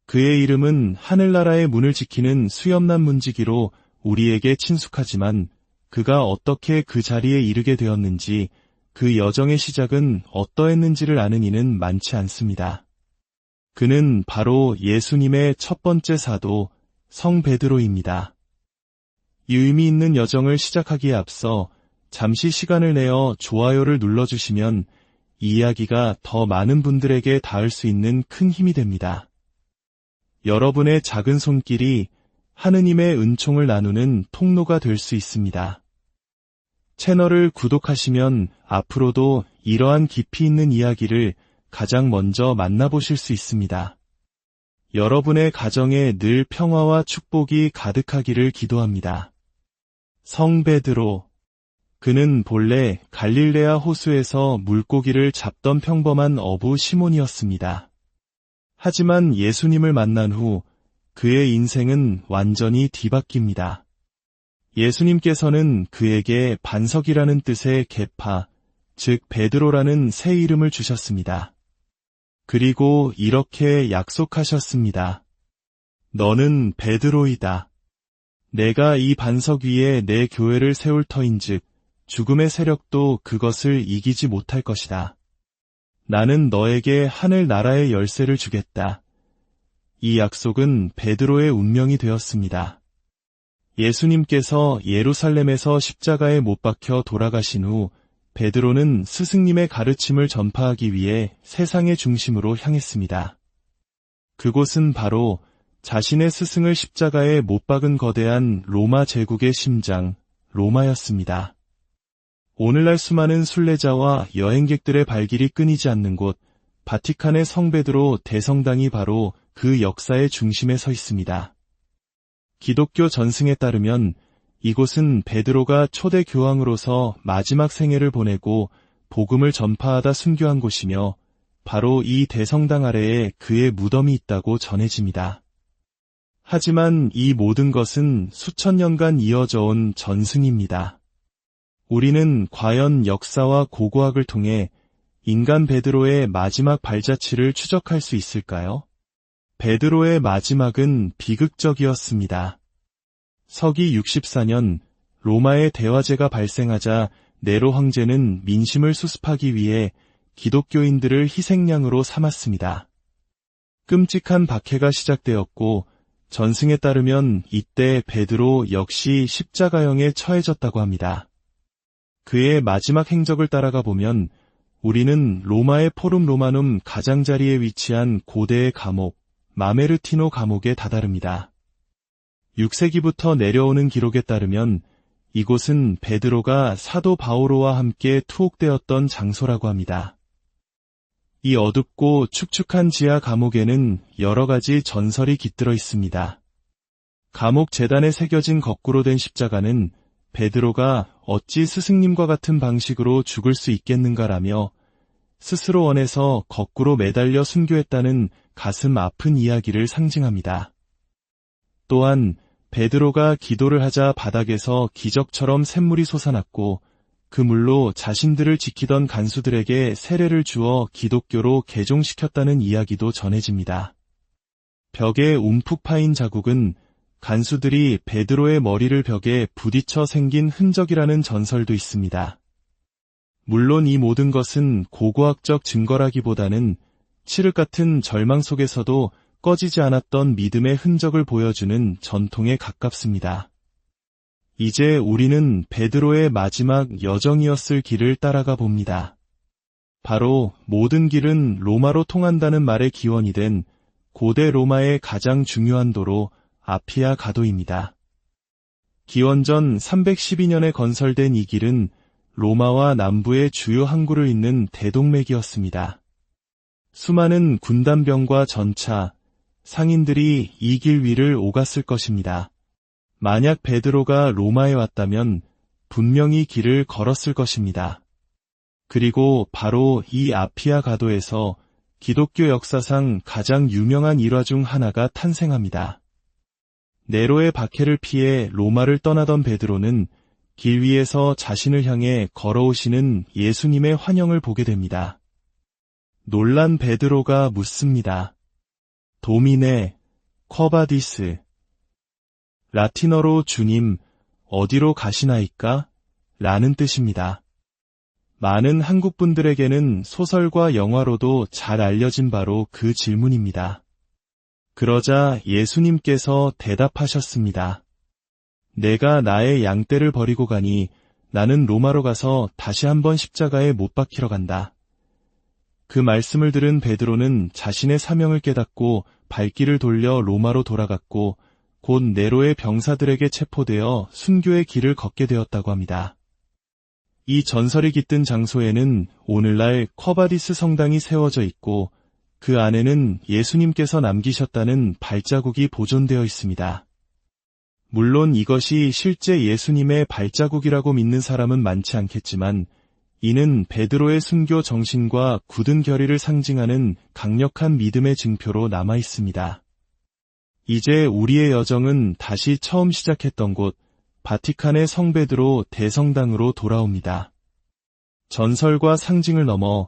그의 이름은 하늘나라의 문을 지키는 수염난 문지기로 우리에게 친숙하지만 그가 어떻게 그 자리에 이르게 되었는지, 그 여정의 시작은 어떠했는지를 아는 이는 많지 않습니다. 그는 바로 예수님의 첫 번째 사도 성 베드로입니다. 이 의미 있는 여정을 시작하기에 앞서 잠시 시간을 내어 좋아요를 눌러주시면 이 이야기가 더 많은 분들에게 닿을 수 있는 큰 힘이 됩니다. 여러분의 작은 손길이 하느님의 은총을 나누는 통로가 될 수 있습니다. 채널을 구독하시면 앞으로도 이러한 깊이 있는 이야기를 가장 먼저 만나보실 수 있습니다. 여러분의 가정에 늘 평화와 축복이 가득하기를 기도합니다. 성 베드로. 그는 본래 갈릴레아 호수에서 물고기를 잡던 평범한 어부 시몬이었습니다. 하지만 예수님을 만난 후 그의 인생은 완전히 뒤바뀝니다. 예수님께서는 그에게 반석이라는 뜻의 게파, 즉 베드로라는 새 이름을 주셨습니다. 그리고 이렇게 약속하셨습니다. 너는 베드로이다. 내가 이 반석 위에 내 교회를 세울 터인즉 죽음의 세력도 그것을 이기지 못할 것이다. 나는 너에게 하늘 나라의 열쇠를 주겠다. 이 약속은 베드로의 운명이 되었습니다. 예수님께서 예루살렘에서 십자가에 못 박혀 돌아가신 후 베드로는 스승님의 가르침을 전파하기 위해 세상의 중심으로 향했습니다. 그곳은 바로 자신의 스승을 십자가에 못 박은 거대한 로마 제국의 심장, 로마였습니다. 오늘날 수많은 순례자와 여행객들의 발길이 끊이지 않는 곳, 바티칸의 성 베드로 대성당이 바로 그 역사의 중심에 서 있습니다. 기독교 전승에 따르면 이곳은 베드로가 초대 교황으로서 마지막 생애를 보내고 복음을 전파하다 순교한 곳이며 바로 이 대성당 아래에 그의 무덤이 있다고 전해집니다. 하지만 이 모든 것은 수천 년간 이어져 온 전승입니다. 우리는 과연 역사와 고고학을 통해 인간 베드로의 마지막 발자취를 추적할 수 있을까요? 베드로의 마지막은 비극적이었습니다. 서기 64년 로마의 대화제가 발생하자 네로 황제는 민심을 수습하기 위해 기독교인들을 희생양으로 삼았습니다. 끔찍한 박해가 시작되었고 전승에 따르면 이때 베드로 역시 십자가형에 처해졌다고 합니다. 그의 마지막 행적을 따라가 보면 우리는 로마의 포rum 로마눔 가장자리에 위치한 고대의 감옥, 마메르티노 감옥에 다다릅니다. 6세기부터 내려오는 기록에 따르면 이곳은 베드로가 사도 바오로와 함께 투옥되었던 장소라고 합니다. 이 어둡고 축축한 지하 감옥에는 여러 가지 전설이 깃들어 있습니다. 감옥 제단에 새겨진 거꾸로 된 십자가는 베드로가 어찌 스승님과 같은 방식으로 죽을 수 있겠는가라며 스스로 원해서 거꾸로 매달려 순교했다는 가슴 아픈 이야기를 상징합니다. 또한 베드로가 기도를 하자 바닥에서 기적처럼 샘물이 솟아났고 그 물로 자신들을 지키던 간수들에게 세례를 주어 기독교로 개종시켰다는 이야기도 전해집니다. 벽에 움푹 파인 자국은 간수들이 베드로의 머리를 벽에 부딪혀 생긴 흔적이라는 전설도 있습니다. 물론 이 모든 것은 고고학적 증거라기보다는 칠흑 같은 절망 속에서도 꺼지지 않았던 믿음의 흔적을 보여주는 전통에 가깝습니다. 이제 우리는 베드로의 마지막 여정이었을 길을 따라가 봅니다. 바로 모든 길은 로마로 통한다는 말의 기원이 된 고대 로마의 가장 중요한 도로 아피아 가도입니다. 기원전 312년에 건설된 이 길은 로마와 남부의 주요 항구를 잇는 대동맥이었습니다. 수많은 군단병과 전차, 상인들이 이 길 위를 오갔을 것입니다. 만약 베드로가 로마에 왔다면 분명히 길을 걸었을 것입니다. 그리고 바로 이 아피아 가도에서 기독교 역사상 가장 유명한 일화 중 하나가 탄생합니다. 네로의 박해를 피해 로마를 떠나던 베드로는 길 위에서 자신을 향해 걸어오시는 예수님의 환영을 보게 됩니다. 놀란 베드로가 묻습니다. 도미네, 쿼바디스. 라틴어로 주님, 어디로 가시나이까? 라는 뜻입니다. 많은 한국 분들에게는 소설과 영화로도 잘 알려진 바로 그 질문입니다. 그러자 예수님께서 대답하셨습니다. 내가 나의 양떼를 버리고 가니 나는 로마로 가서 다시 한번 십자가에 못 박히러 간다. 그 말씀을 들은 베드로는 자신의 사명을 깨닫고 발길을 돌려 로마로 돌아갔고 곧 네로의 병사들에게 체포되어 순교의 길을 걷게 되었다고 합니다. 이 전설이 깃든 장소에는 오늘날 쿼바디스 성당이 세워져 있고 그 안에는 예수님께서 남기셨다는 발자국이 보존되어 있습니다. 물론 이것이 실제 예수님의 발자국이라고 믿는 사람은 많지 않겠지만 이는 베드로의 순교 정신과 굳은 결의를 상징하는 강력한 믿음의 증표로 남아 있습니다. 이제 우리의 여정은 다시 처음 시작했던 곳 바티칸의 성 베드로 대성당으로 돌아옵니다. 전설과 상징을 넘어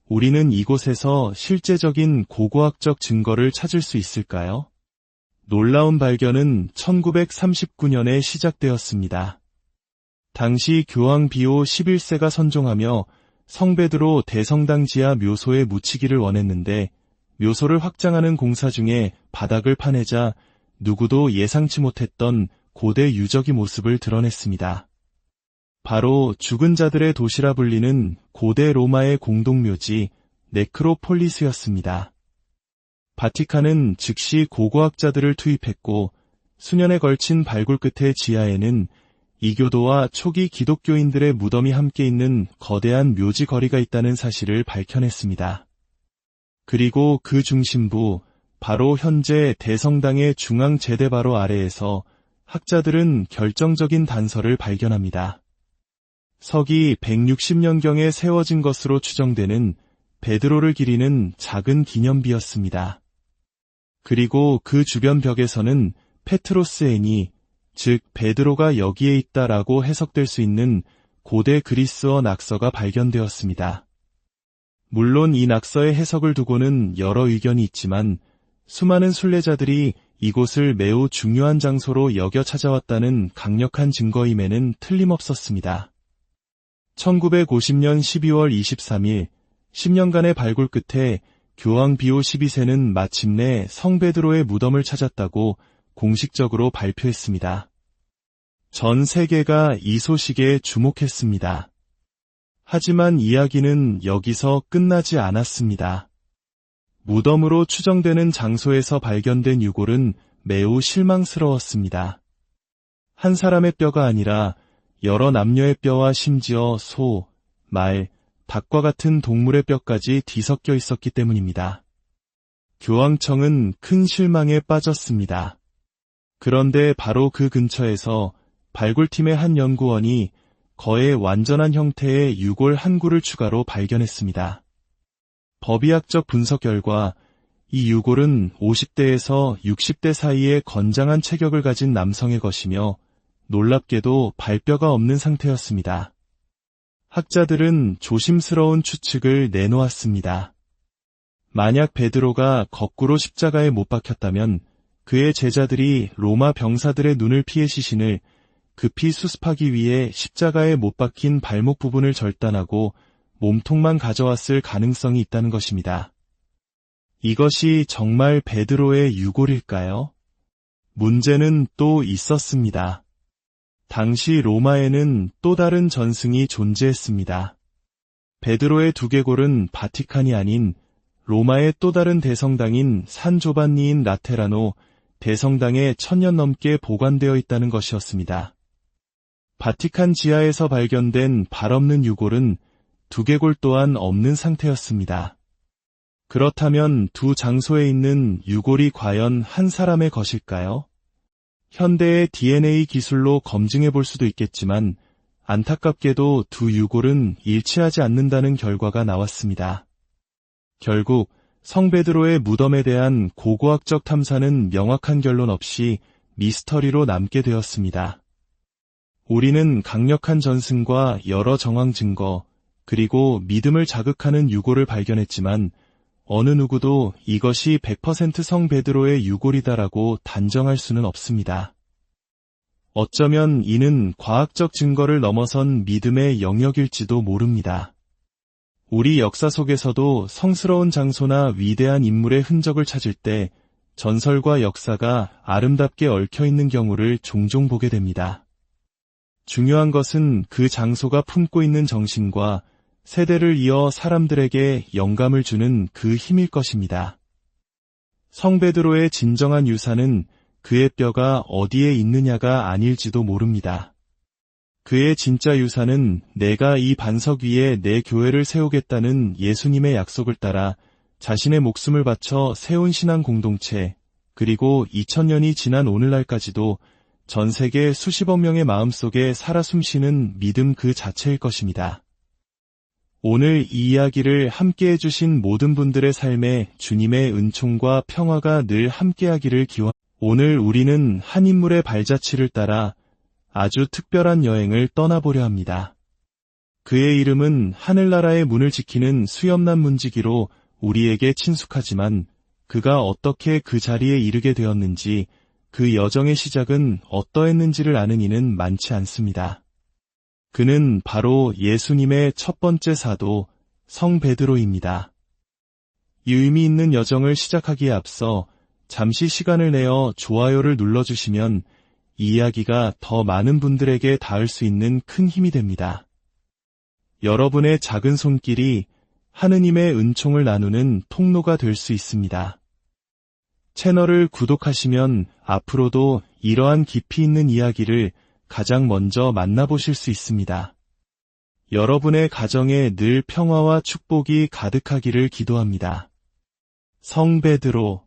우리는 이곳에서 실제적인 고고학적 증거를 찾을 수 있을까요? 놀라운 발견은 1939년에 시작되었습니다. 당시 교황 비오 11세가 선종하며 성베드로 대성당 지하 묘소에 묻히기를 원했는데 묘소를 확장하는 공사 중에 바닥을 파내자 누구도 예상치 못했던 고대 유적의 모습을 드러냈습니다. 바로 죽은 자들의 도시라 불리는 고대 로마의 공동묘지 네크로폴리스였습니다. 바티칸은 즉시 고고학자들을 투입했고 수년에 걸친 발굴 끝에 지하에는 이교도와 초기 기독교인들의 무덤이 함께 있는 거대한 묘지 거리가 있다는 사실을 밝혀냈습니다. 그리고 그 중심부, 바로 현재 대성당의 중앙 제대 바로 아래에서 학자들은 결정적인 단서를 발견합니다. 서기 160년경에 세워진 것으로 추정되는 베드로를 기리는 작은 기념비였습니다. 그리고 그 주변 벽에서는 페트로스 애니, 즉 베드로가 여기에 있다라고 해석될 수 있는 고대 그리스어 낙서가 발견되었습니다. 물론 이 낙서의 해석을 두고는 여러 의견이 있지만 수많은 순례자들이 이곳을 매우 중요한 장소로 여겨 찾아왔다는 강력한 증거임에는 틀림없었습니다. 1950년 12월 23일, 10년간의 발굴 끝에 교황 비오 12세는 마침내 성 베드로의 무덤을 찾았다고 공식적으로 발표했습니다. 전 세계가 이 소식에 주목했습니다. 하지만 이야기는 여기서 끝나지 않았습니다. 무덤으로 추정되는 장소에서 발견된 유골은 매우 실망스러웠습니다. 한 사람의 뼈가 아니라 여러 남녀의 뼈와 심지어 소, 말, 닭과 같은 동물의 뼈까지 뒤섞여 있었기 때문입니다. 교황청은 큰 실망에 빠졌습니다. 그런데 바로 그 근처에서 발굴팀의 한 연구원이 거의 완전한 형태의 유골 한 구를 추가로 발견했습니다. 법의학적 분석 결과 이 유골은 50대에서 60대 사이의 건장한 체격을 가진 남성의 것이며 놀랍게도 발뼈가 없는 상태였습니다. 학자들은 조심스러운 추측을 내놓았습니다. 만약 베드로가 거꾸로 십자가에 못 박혔다면 그의 제자들이 로마 병사들의 눈을 피해 시신을 급히 수습하기 위해 십자가에 못 박힌 발목 부분을 절단하고 몸통만 가져왔을 가능성이 있다는 것입니다. 이것이 정말 베드로의 유골일까요? 문제는 또 있었습니다. 당시 로마에는 또 다른 전승이 존재했습니다. 베드로의 두개골은 바티칸이 아닌 로마의 또 다른 대성당인 산 조반니인 라테라노 대성당에 1000년 넘게 보관되어 있다는 것이었습니다. 바티칸 지하에서 발견된 발 없는 유골은 두개골 또한 없는 상태였습니다. 그렇다면 두 장소에 있는 유골이 과연 한 사람의 것일까요? 현대의 DNA 기술로 검증해 볼 수도 있겠지만 안타깝게도 두 유골은 일치하지 않는다는 결과가 나왔습니다. 결국 성 베드로의 무덤에 대한 고고학적 탐사는 명확한 결론 없이 미스터리로 남게 되었습니다. 우리는 강력한 전승과 여러 정황 증거, 그리고 믿음을 자극하는 유골을 발견했지만 어느 누구도 이것이 100% 성 베드로의 유골이다라고 단정할 수는 없습니다. 어쩌면 이는 과학적 증거를 넘어선 믿음의 영역일지도 모릅니다. 우리 역사 속에서도 성스러운 장소나 위대한 인물의 흔적을 찾을 때 전설과 역사가 아름답게 얽혀있는 경우를 종종 보게 됩니다. 중요한 것은 그 장소가 품고 있는 정신과 세대를 이어 사람들에게 영감을 주는 그 힘일 것입니다. 성 베드로의 진정한 유산은 그의 뼈가 어디에 있느냐가 아닐지도 모릅니다. 그의 진짜 유산은 내가 이 반석 위에 내 교회를 세우겠다는 예수님의 약속을 따라 자신의 목숨을 바쳐 세운 신앙 공동체, 그리고 2000년이 지난 오늘날까지도 전 세계 수십억 명의 마음속에 살아 숨쉬는 믿음 그 자체일 것입니다. 오늘 이 이야기를 함께 해주신 모든 분들의 삶에 주님의 은총과 평화가 늘 함께하기를 기원합니다. 오늘 우리는 한 인물의 발자취를 따라 아주 특별한 여행을 떠나보려 합니다. 그의 이름은 하늘나라의 문을 지키는 수염난 문지기로 우리에게 친숙하지만 그가 어떻게 그 자리에 이르게 되었는지, 그 여정의 시작은 어떠했는지를 아는 이는 많지 않습니다. 그는 바로 예수님의 첫 번째 사도, 성 베드로입니다. 이 의미 있는 여정을 시작하기에 앞서 잠시 시간을 내어 좋아요를 눌러주시면 이 이야기가 더 많은 분들에게 닿을 수 있는 큰 힘이 됩니다. 여러분의 작은 손길이 하느님의 은총을 나누는 통로가 될 수 있습니다. 채널을 구독하시면 앞으로도 이러한 깊이 있는 이야기를 가장 먼저 만나보실 수 있습니다. 여러분의 가정에 늘 평화와 축복이 가득하기를 기도합니다. 성 베드로.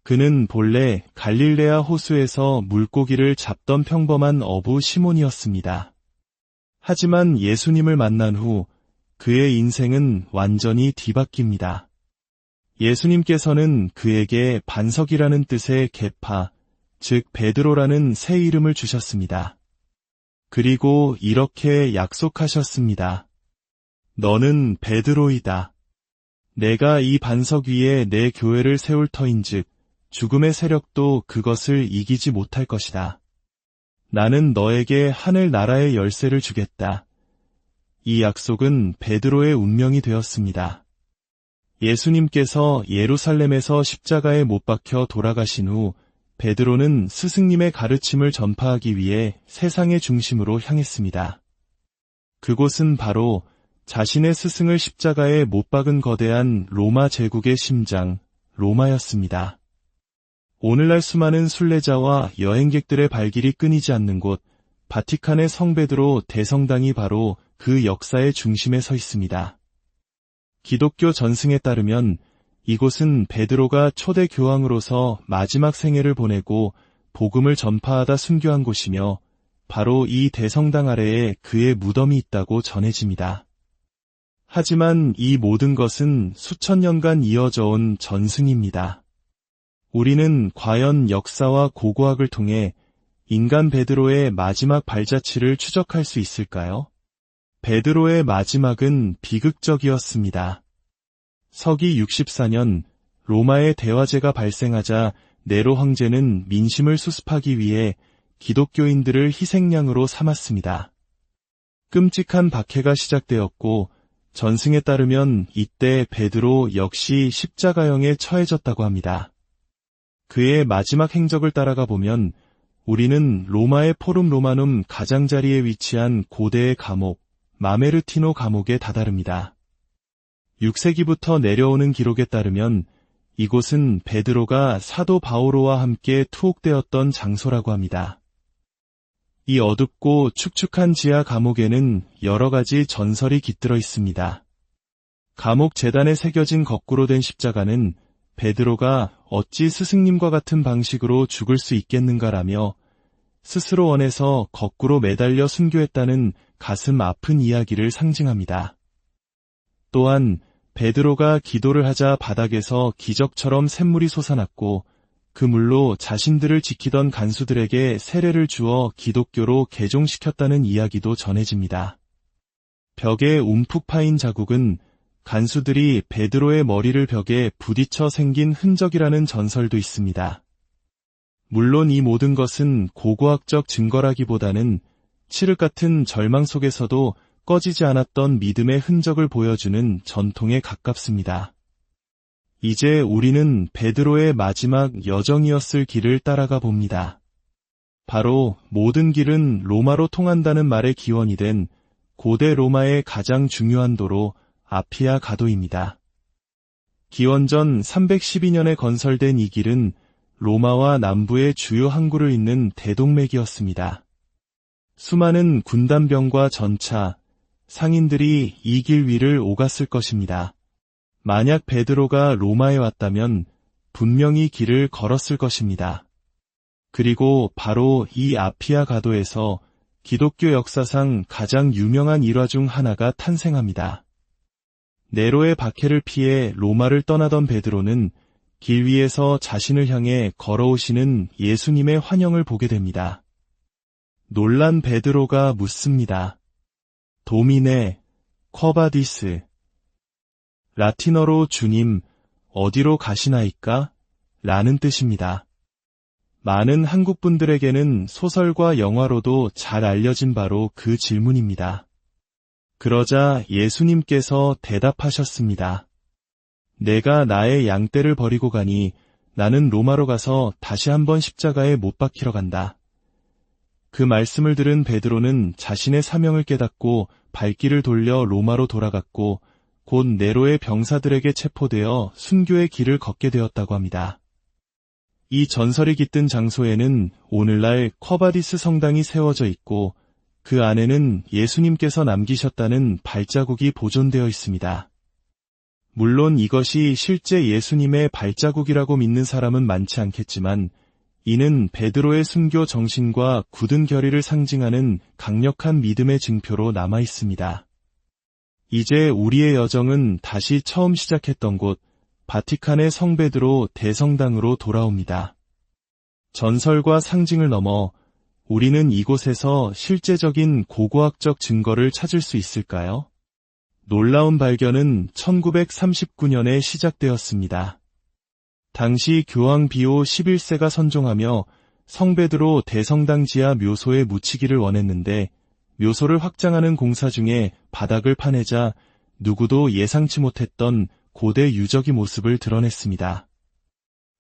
그는 본래 갈릴레아 호수에서 물고기를 잡던 평범한 어부 시몬이었습니다. 하지만 예수님을 만난 후 그의 인생은 완전히 뒤바뀝니다. 예수님께서는 그에게 반석이라는 뜻의 게파, 즉 베드로라는 새 이름을 주셨습니다. 그리고 이렇게 약속하셨습니다. 너는 베드로이다. 내가 이 반석 위에 내 교회를 세울 터인즉 죽음의 세력도 그것을 이기지 못할 것이다. 나는 너에게 하늘 나라의 열쇠를 주겠다. 이 약속은 베드로의 운명이 되었습니다. 예수님께서 예루살렘에서 십자가에 못 박혀 돌아가신 후 베드로는 스승님의 가르침을 전파하기 위해 세상의 중심으로 향했습니다. 그곳은 바로 자신의 스승을 십자가에 못 박은 거대한 로마 제국의 심장, 로마였습니다. 오늘날 수많은 순례자와 여행객들의 발길이 끊이지 않는 곳, 바티칸의 성 베드로 대성당이 바로 그 역사의 중심에 서 있습니다. 기독교 전승에 따르면 이곳은 베드로가 초대 교황으로서 마지막 생애를 보내고 복음을 전파하다 순교한 곳이며 바로 이 대성당 아래에 그의 무덤이 있다고 전해집니다. 하지만 이 모든 것은 수천 년간 이어져 온 전승입니다. 우리는 과연 역사와 고고학을 통해 인간 베드로의 마지막 발자취를 추적할 수 있을까요? 베드로의 마지막은 비극적이었습니다. 서기 64년 로마의 대화제가 발생하자 네로 황제는 민심을 수습하기 위해 기독교인들을 희생양으로 삼았습니다. 끔찍한 박해가 시작되었고 전승에 따르면 이때 베드로 역시 십자가형에 처해졌다고 합니다. 그의 마지막 행적을 따라가 보면 우리는 로마의 포rum 로마눔 가장자리에 위치한 고대의 감옥, 마메르티노 감옥에 다다릅니다. 6세기부터 내려오는 기록에 따르면 이곳은 베드로가 사도 바오로와 함께 투옥되었던 장소라고 합니다. 이 어둡고 축축한 지하 감옥에는 여러 가지 전설이 깃들어 있습니다. 감옥 제단에 새겨진 거꾸로 된 십자가는 베드로가 어찌 스승님과 같은 방식으로 죽을 수 있겠는가라며 스스로 원해서 거꾸로 매달려 순교했다는 가슴 아픈 이야기를 상징합니다. 또한 베드로가 기도를 하자 바닥에서 기적처럼 샘물이 솟아났고 그 물로 자신들을 지키던 간수들에게 세례를 주어 기독교로 개종시켰다는 이야기도 전해집니다. 벽에 움푹 파인 자국은 간수들이 베드로의 머리를 벽에 부딪혀 생긴 흔적이라는 전설도 있습니다. 물론 이 모든 것은 고고학적 증거라기보다는 칠흑 같은 절망 속에서도 꺼지지 않았던 믿음의 흔적을 보여주는 전통에 가깝습니다. 이제 우리는 베드로의 마지막 여정이었을 길을 따라가 봅니다. 바로 모든 길은 로마로 통한다는 말의 기원이 된 고대 로마의 가장 중요한 도로 아피아 가도입니다. 기원전 312년에 건설된 이 길은 로마와 남부의 주요 항구를 잇는 대동맥이었습니다. 수많은 군단병과 전차, 상인들이 이 길 위를 오갔을 것입니다. 만약 베드로가 로마에 왔다면 분명히 길을 걸었을 것입니다. 그리고 바로 이 아피아 가도에서 기독교 역사상 가장 유명한 일화 중 하나가 탄생합니다. 네로의 박해를 피해 로마를 떠나던 베드로는 길 위에서 자신을 향해 걸어오시는 예수님의 환영을 보게 됩니다. 놀란 베드로가 묻습니다. 도미네, 쿼바디스. 라틴어로 주님, 어디로 가시나이까? 라는 뜻입니다. 많은 한국 분들에게는 소설과 영화로도 잘 알려진 바로 그 질문입니다. 그러자 예수님께서 대답하셨습니다. 내가 나의 양떼를 버리고 가니 나는 로마로 가서 다시 한번 십자가에 못 박히러 간다. 그 말씀을 들은 베드로는 자신의 사명을 깨닫고 발길을 돌려 로마로 돌아갔고 곧 네로의 병사들에게 체포되어 순교의 길을 걷게 되었다고 합니다. 이 전설이 깃든 장소에는 오늘날 쿼바디스 성당이 세워져 있고 그 안에는 예수님께서 남기셨다는 발자국이 보존되어 있습니다. 물론 이것이 실제 예수님의 발자국이라고 믿는 사람은 많지 않겠지만 이는 베드로의 순교 정신과 굳은 결의를 상징하는 강력한 믿음의 증표로 남아 있습니다. 이제 우리의 여정은 다시 처음 시작했던 곳 바티칸의 성베드로 대성당으로 돌아옵니다. 전설과 상징을 넘어 우리는 이곳에서 실제적인 고고학적 증거를 찾을 수 있을까요? 놀라운 발견은 1939년에 시작되었습니다. 당시 교황 비오 11세가 선종하며 성베드로 대성당 지하 묘소에 묻히기를 원했는데 묘소를 확장하는 공사 중에 바닥을 파내자 누구도 예상치 못했던 고대 유적의 모습을 드러냈습니다.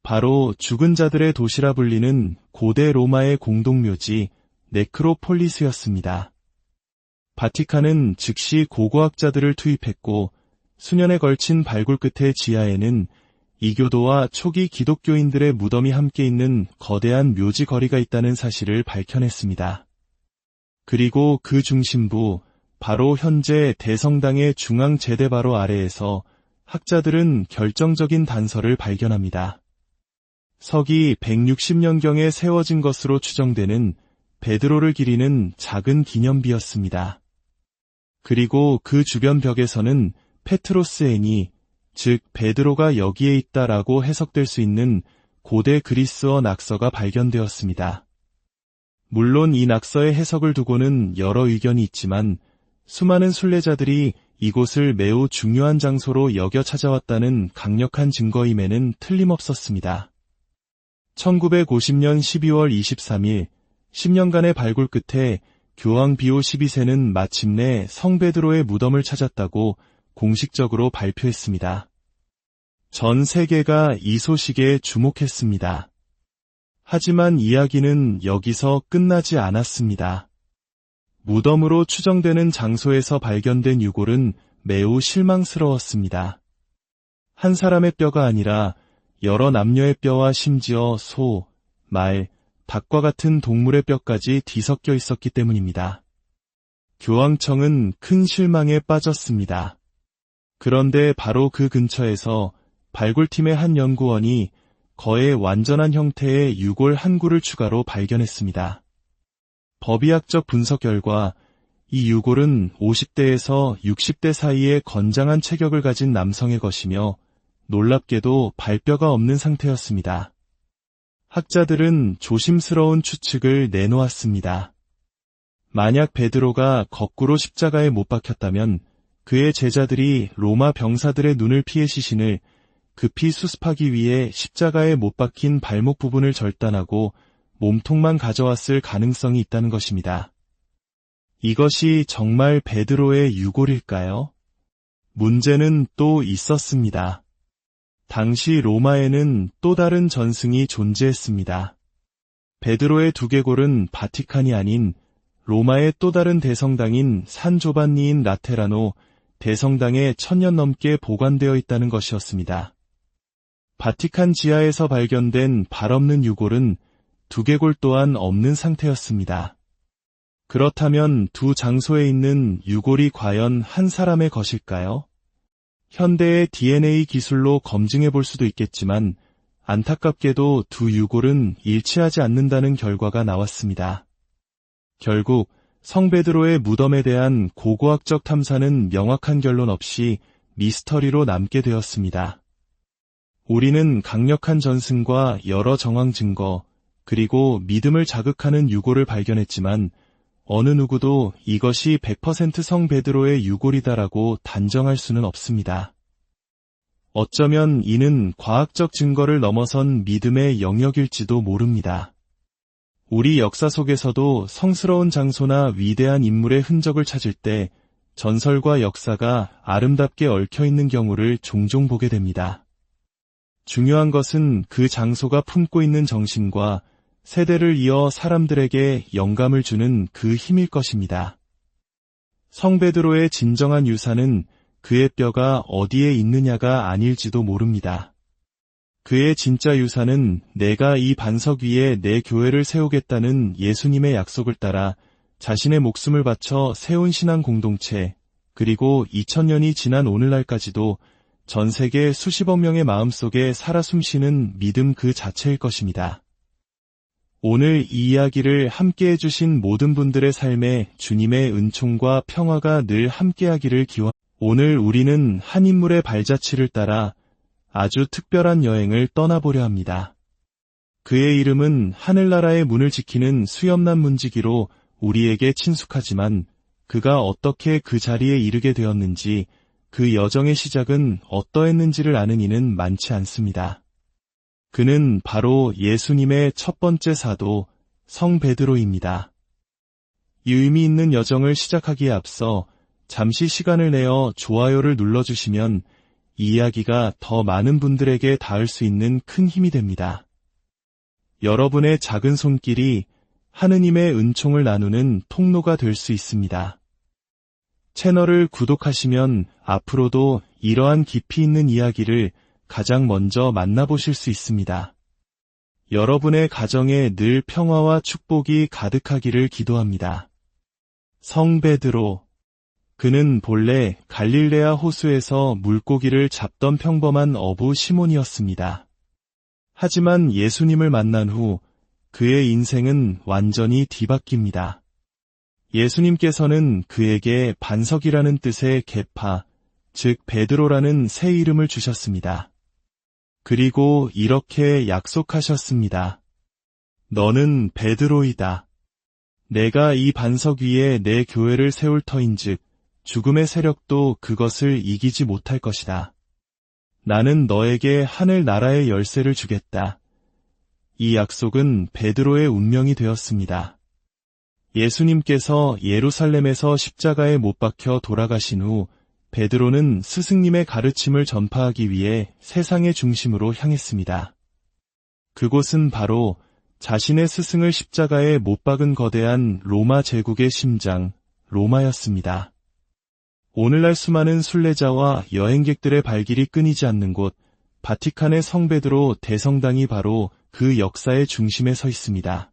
바로 죽은 자들의 도시라 불리는 고대 로마의 공동묘지 네크로폴리스였습니다. 바티칸은 즉시 고고학자들을 투입했고 수년에 걸친 발굴 끝의 지하에는 이교도와 초기 기독교인들의 무덤이 함께 있는 거대한 묘지 거리가 있다는 사실을 밝혀냈습니다. 그리고 그 중심부, 바로 현재 대성당의 중앙 제대 바로 아래에서 학자들은 결정적인 단서를 발견합니다. 서기 160년경에 세워진 것으로 추정되는 베드로를 기리는 작은 기념비였습니다. 그리고 그 주변 벽에서는 페트로스 애니, 즉 베드로가 여기에 있다라고 해석될 수 있는 고대 그리스어 낙서가 발견되었습니다. 물론 이 낙서의 해석을 두고는 여러 의견이 있지만 수많은 순례자들이 이곳을 매우 중요한 장소로 여겨 찾아왔다는 강력한 증거임에는 틀림없었습니다. 1950년 12월 23일, 10년간의 발굴 끝에 교황 비오 12세는 마침내 성베드로의 무덤을 찾았다고 공식적으로 발표했습니다. 전 세계가 이 소식에 주목했습니다. 하지만 이야기는 여기서 끝나지 않았습니다. 무덤으로 추정되는 장소에서 발견된 유골은 매우 실망스러웠습니다. 한 사람의 뼈가 아니라 여러 남녀의 뼈와 심지어 소, 말, 닭과 같은 동물의 뼈까지 뒤섞여 있었기 때문입니다. 교황청은 큰 실망에 빠졌습니다. 그런데 바로 그 근처에서 발굴팀의 한 연구원이 거의 완전한 형태의 유골 한 구를 추가로 발견했습니다. 법의학적 분석 결과 이 유골은 50대에서 60대 사이의 건장한 체격을 가진 남성의 것이며 놀랍게도 발뼈가 없는 상태였습니다. 학자들은 조심스러운 추측을 내놓았습니다. 만약 베드로가 거꾸로 십자가에 못 박혔다면 그의 제자들이 로마 병사들의 눈을 피해 시신을 급히 수습하기 위해 십자가에 못 박힌 발목 부분을 절단하고 몸통만 가져왔을 가능성이 있다는 것입니다. 이것이 정말 베드로의 유골일까요? 문제는 또 있었습니다. 당시 로마에는 또 다른 전승이 존재했습니다. 베드로의 두개골은 바티칸이 아닌 로마의 또 다른 대성당인 산 조반니인 라테라노 대성당에 1000년 넘게 보관되어 있다는 것이었습니다. 바티칸 지하에서 발견된 발 없는 유골은 두개골 또한 없는 상태였습니다. 그렇다면 두 장소에 있는 유골이 과연 한 사람의 것일까요? 현대의 DNA 기술로 검증해 볼 수도 있겠지만 안타깝게도 두 유골은 일치하지 않는다는 결과가 나왔습니다. 결국 성베드로의 무덤에 대한 고고학적 탐사는 명확한 결론 없이 미스터리로 남게 되었습니다. 우리는 강력한 전승과 여러 정황 증거, 그리고 믿음을 자극하는 유골을 발견했지만 어느 누구도 이것이 100% 성베드로의 유골이다라고 단정할 수는 없습니다. 어쩌면 이는 과학적 증거를 넘어선 믿음의 영역일지도 모릅니다. 우리 역사 속에서도 성스러운 장소나 위대한 인물의 흔적을 찾을 때 전설과 역사가 아름답게 얽혀 있는 경우를 종종 보게 됩니다. 중요한 것은 그 장소가 품고 있는 정신과 세대를 이어 사람들에게 영감을 주는 그 힘일 것입니다. 성 베드로의 진정한 유산은 그의 뼈가 어디에 있느냐가 아닐지도 모릅니다. 그의 진짜 유산은 내가 이 반석 위에 내 교회를 세우겠다는 예수님의 약속을 따라 자신의 목숨을 바쳐 세운 신앙 공동체, 그리고 2000년이 지난 오늘날까지도 전 세계 수십억 명의 마음속에 살아 숨쉬는 믿음 그 자체일 것입니다. 오늘 이 이야기를 함께 해주신 모든 분들의 삶에 주님의 은총과 평화가 늘 함께하기를 기원합니다. 오늘 우리는 한 인물의 발자취를 따라 아주 특별한 여행을 떠나보려 합니다. 그의 이름은 하늘나라의 문을 지키는 수염난 문지기로 우리에게 친숙하지만 그가 어떻게 그 자리에 이르게 되었는지, 그 여정의 시작은 어떠했는지를 아는 이는 많지 않습니다. 그는 바로 예수님의 첫 번째 사도 성 베드로입니다. 이 의미 있는 여정을 시작하기에 앞서 잠시 시간을 내어 좋아요를 눌러주시면 이 이야기가 더 많은 분들에게 닿을 수 있는 큰 힘이 됩니다. 여러분의 작은 손길이 하느님의 은총을 나누는 통로가 될 수 있습니다. 채널을 구독하시면 앞으로도 이러한 깊이 있는 이야기를 가장 먼저 만나보실 수 있습니다. 여러분의 가정에 늘 평화와 축복이 가득하기를 기도합니다. 성 베드로. 그는 본래 갈릴레아 호수에서 물고기를 잡던 평범한 어부 시몬이었습니다. 하지만 예수님을 만난 후 그의 인생은 완전히 뒤바뀝니다. 예수님께서는 그에게 반석이라는 뜻의 게파, 즉 베드로라는 새 이름을 주셨습니다. 그리고 이렇게 약속하셨습니다. 너는 베드로이다. 내가 이 반석 위에 내 교회를 세울 터인즉 죽음의 세력도 그것을 이기지 못할 것이다. 나는 너에게 하늘 나라의 열쇠를 주겠다. 이 약속은 베드로의 운명이 되었습니다. 예수님께서 예루살렘에서 십자가에 못 박혀 돌아가신 후 베드로는 스승님의 가르침을 전파하기 위해 세상의 중심으로 향했습니다. 그곳은 바로 자신의 스승을 십자가에 못 박은 거대한 로마 제국의 심장, 로마였습니다. 오늘날 수많은 순례자와 여행객들의 발길이 끊이지 않는 곳, 바티칸의 성 베드로 대성당이 바로 그 역사의 중심에 서 있습니다.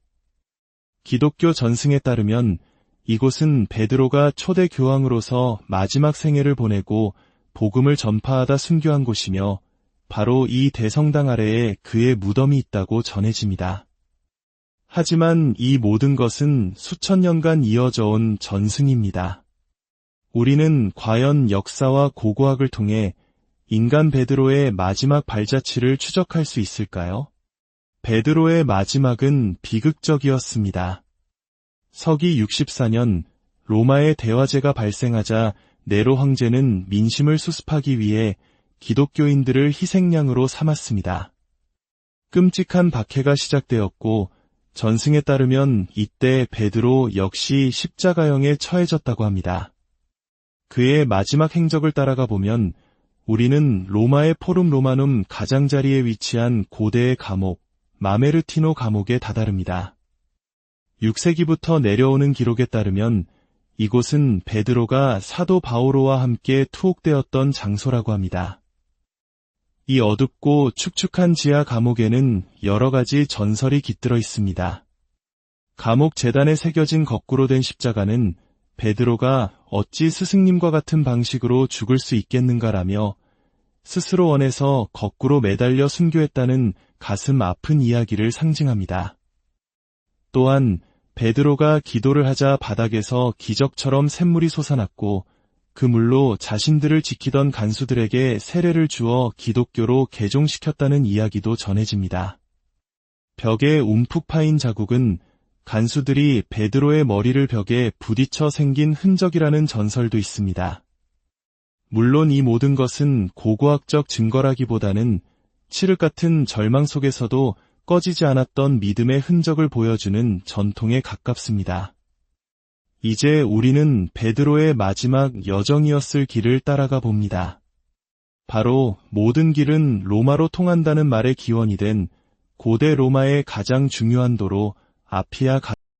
기독교 전승에 따르면 이곳은 베드로가 초대 교황으로서 마지막 생애를 보내고 복음을 전파하다 순교한 곳이며 바로 이 대성당 아래에 그의 무덤이 있다고 전해집니다. 하지만 이 모든 것은 수천 년간 이어져 온 전승입니다. 우리는 과연 역사와 고고학을 통해 인간 베드로의 마지막 발자취를 추적할 수 있을까요? 베드로의 마지막은 비극적이었습니다. 서기 64년 로마의 대화제가 발생하자 네로 황제는 민심을 수습하기 위해 기독교인들을 희생양으로 삼았습니다. 끔찍한 박해가 시작되었고 전승에 따르면 이때 베드로 역시 십자가형에 처해졌다고 합니다. 그의 마지막 행적을 따라가 보면 우리는 로마의 포rum 로마눔 가장자리에 위치한 고대의 감옥, 마메르티노 감옥에 다다릅니다. 6세기부터 내려오는 기록에 따르면 이곳은 베드로가 사도 바오로와 함께 투옥되었던 장소라고 합니다. 이 어둡고 축축한 지하 감옥에는 여러 가지 전설이 깃들어 있습니다. 감옥 재단에 새겨진 거꾸로 된 십자가는 베드로가 어찌 스승님과 같은 방식으로 죽을 수 있겠는가라며 스스로 원해서 거꾸로 매달려 순교했다는 가슴 아픈 이야기를 상징합니다. 또한 베드로가 기도를 하자 바닥에서 기적처럼 샘물이 솟아났고 그 물로 자신들을 지키던 간수들에게 세례를 주어 기독교로 개종시켰다는 이야기도 전해집니다. 벽에 움푹 파인 자국은 간수들이 베드로의 머리를 벽에 부딪혀 생긴 흔적이라는 전설도 있습니다. 물론 이 모든 것은 고고학적 증거라기보다는 칠흑 같은 절망 속에서도 꺼지지 않았던 믿음의 흔적을 보여주는 전통에 가깝습니다. 이제 우리는 베드로의 마지막 여정이었을 길을 따라가 봅니다. 바로 모든 길은 로마로 통한다는 말의 기원이 된 고대 로마의 가장 중요한 도로 아피아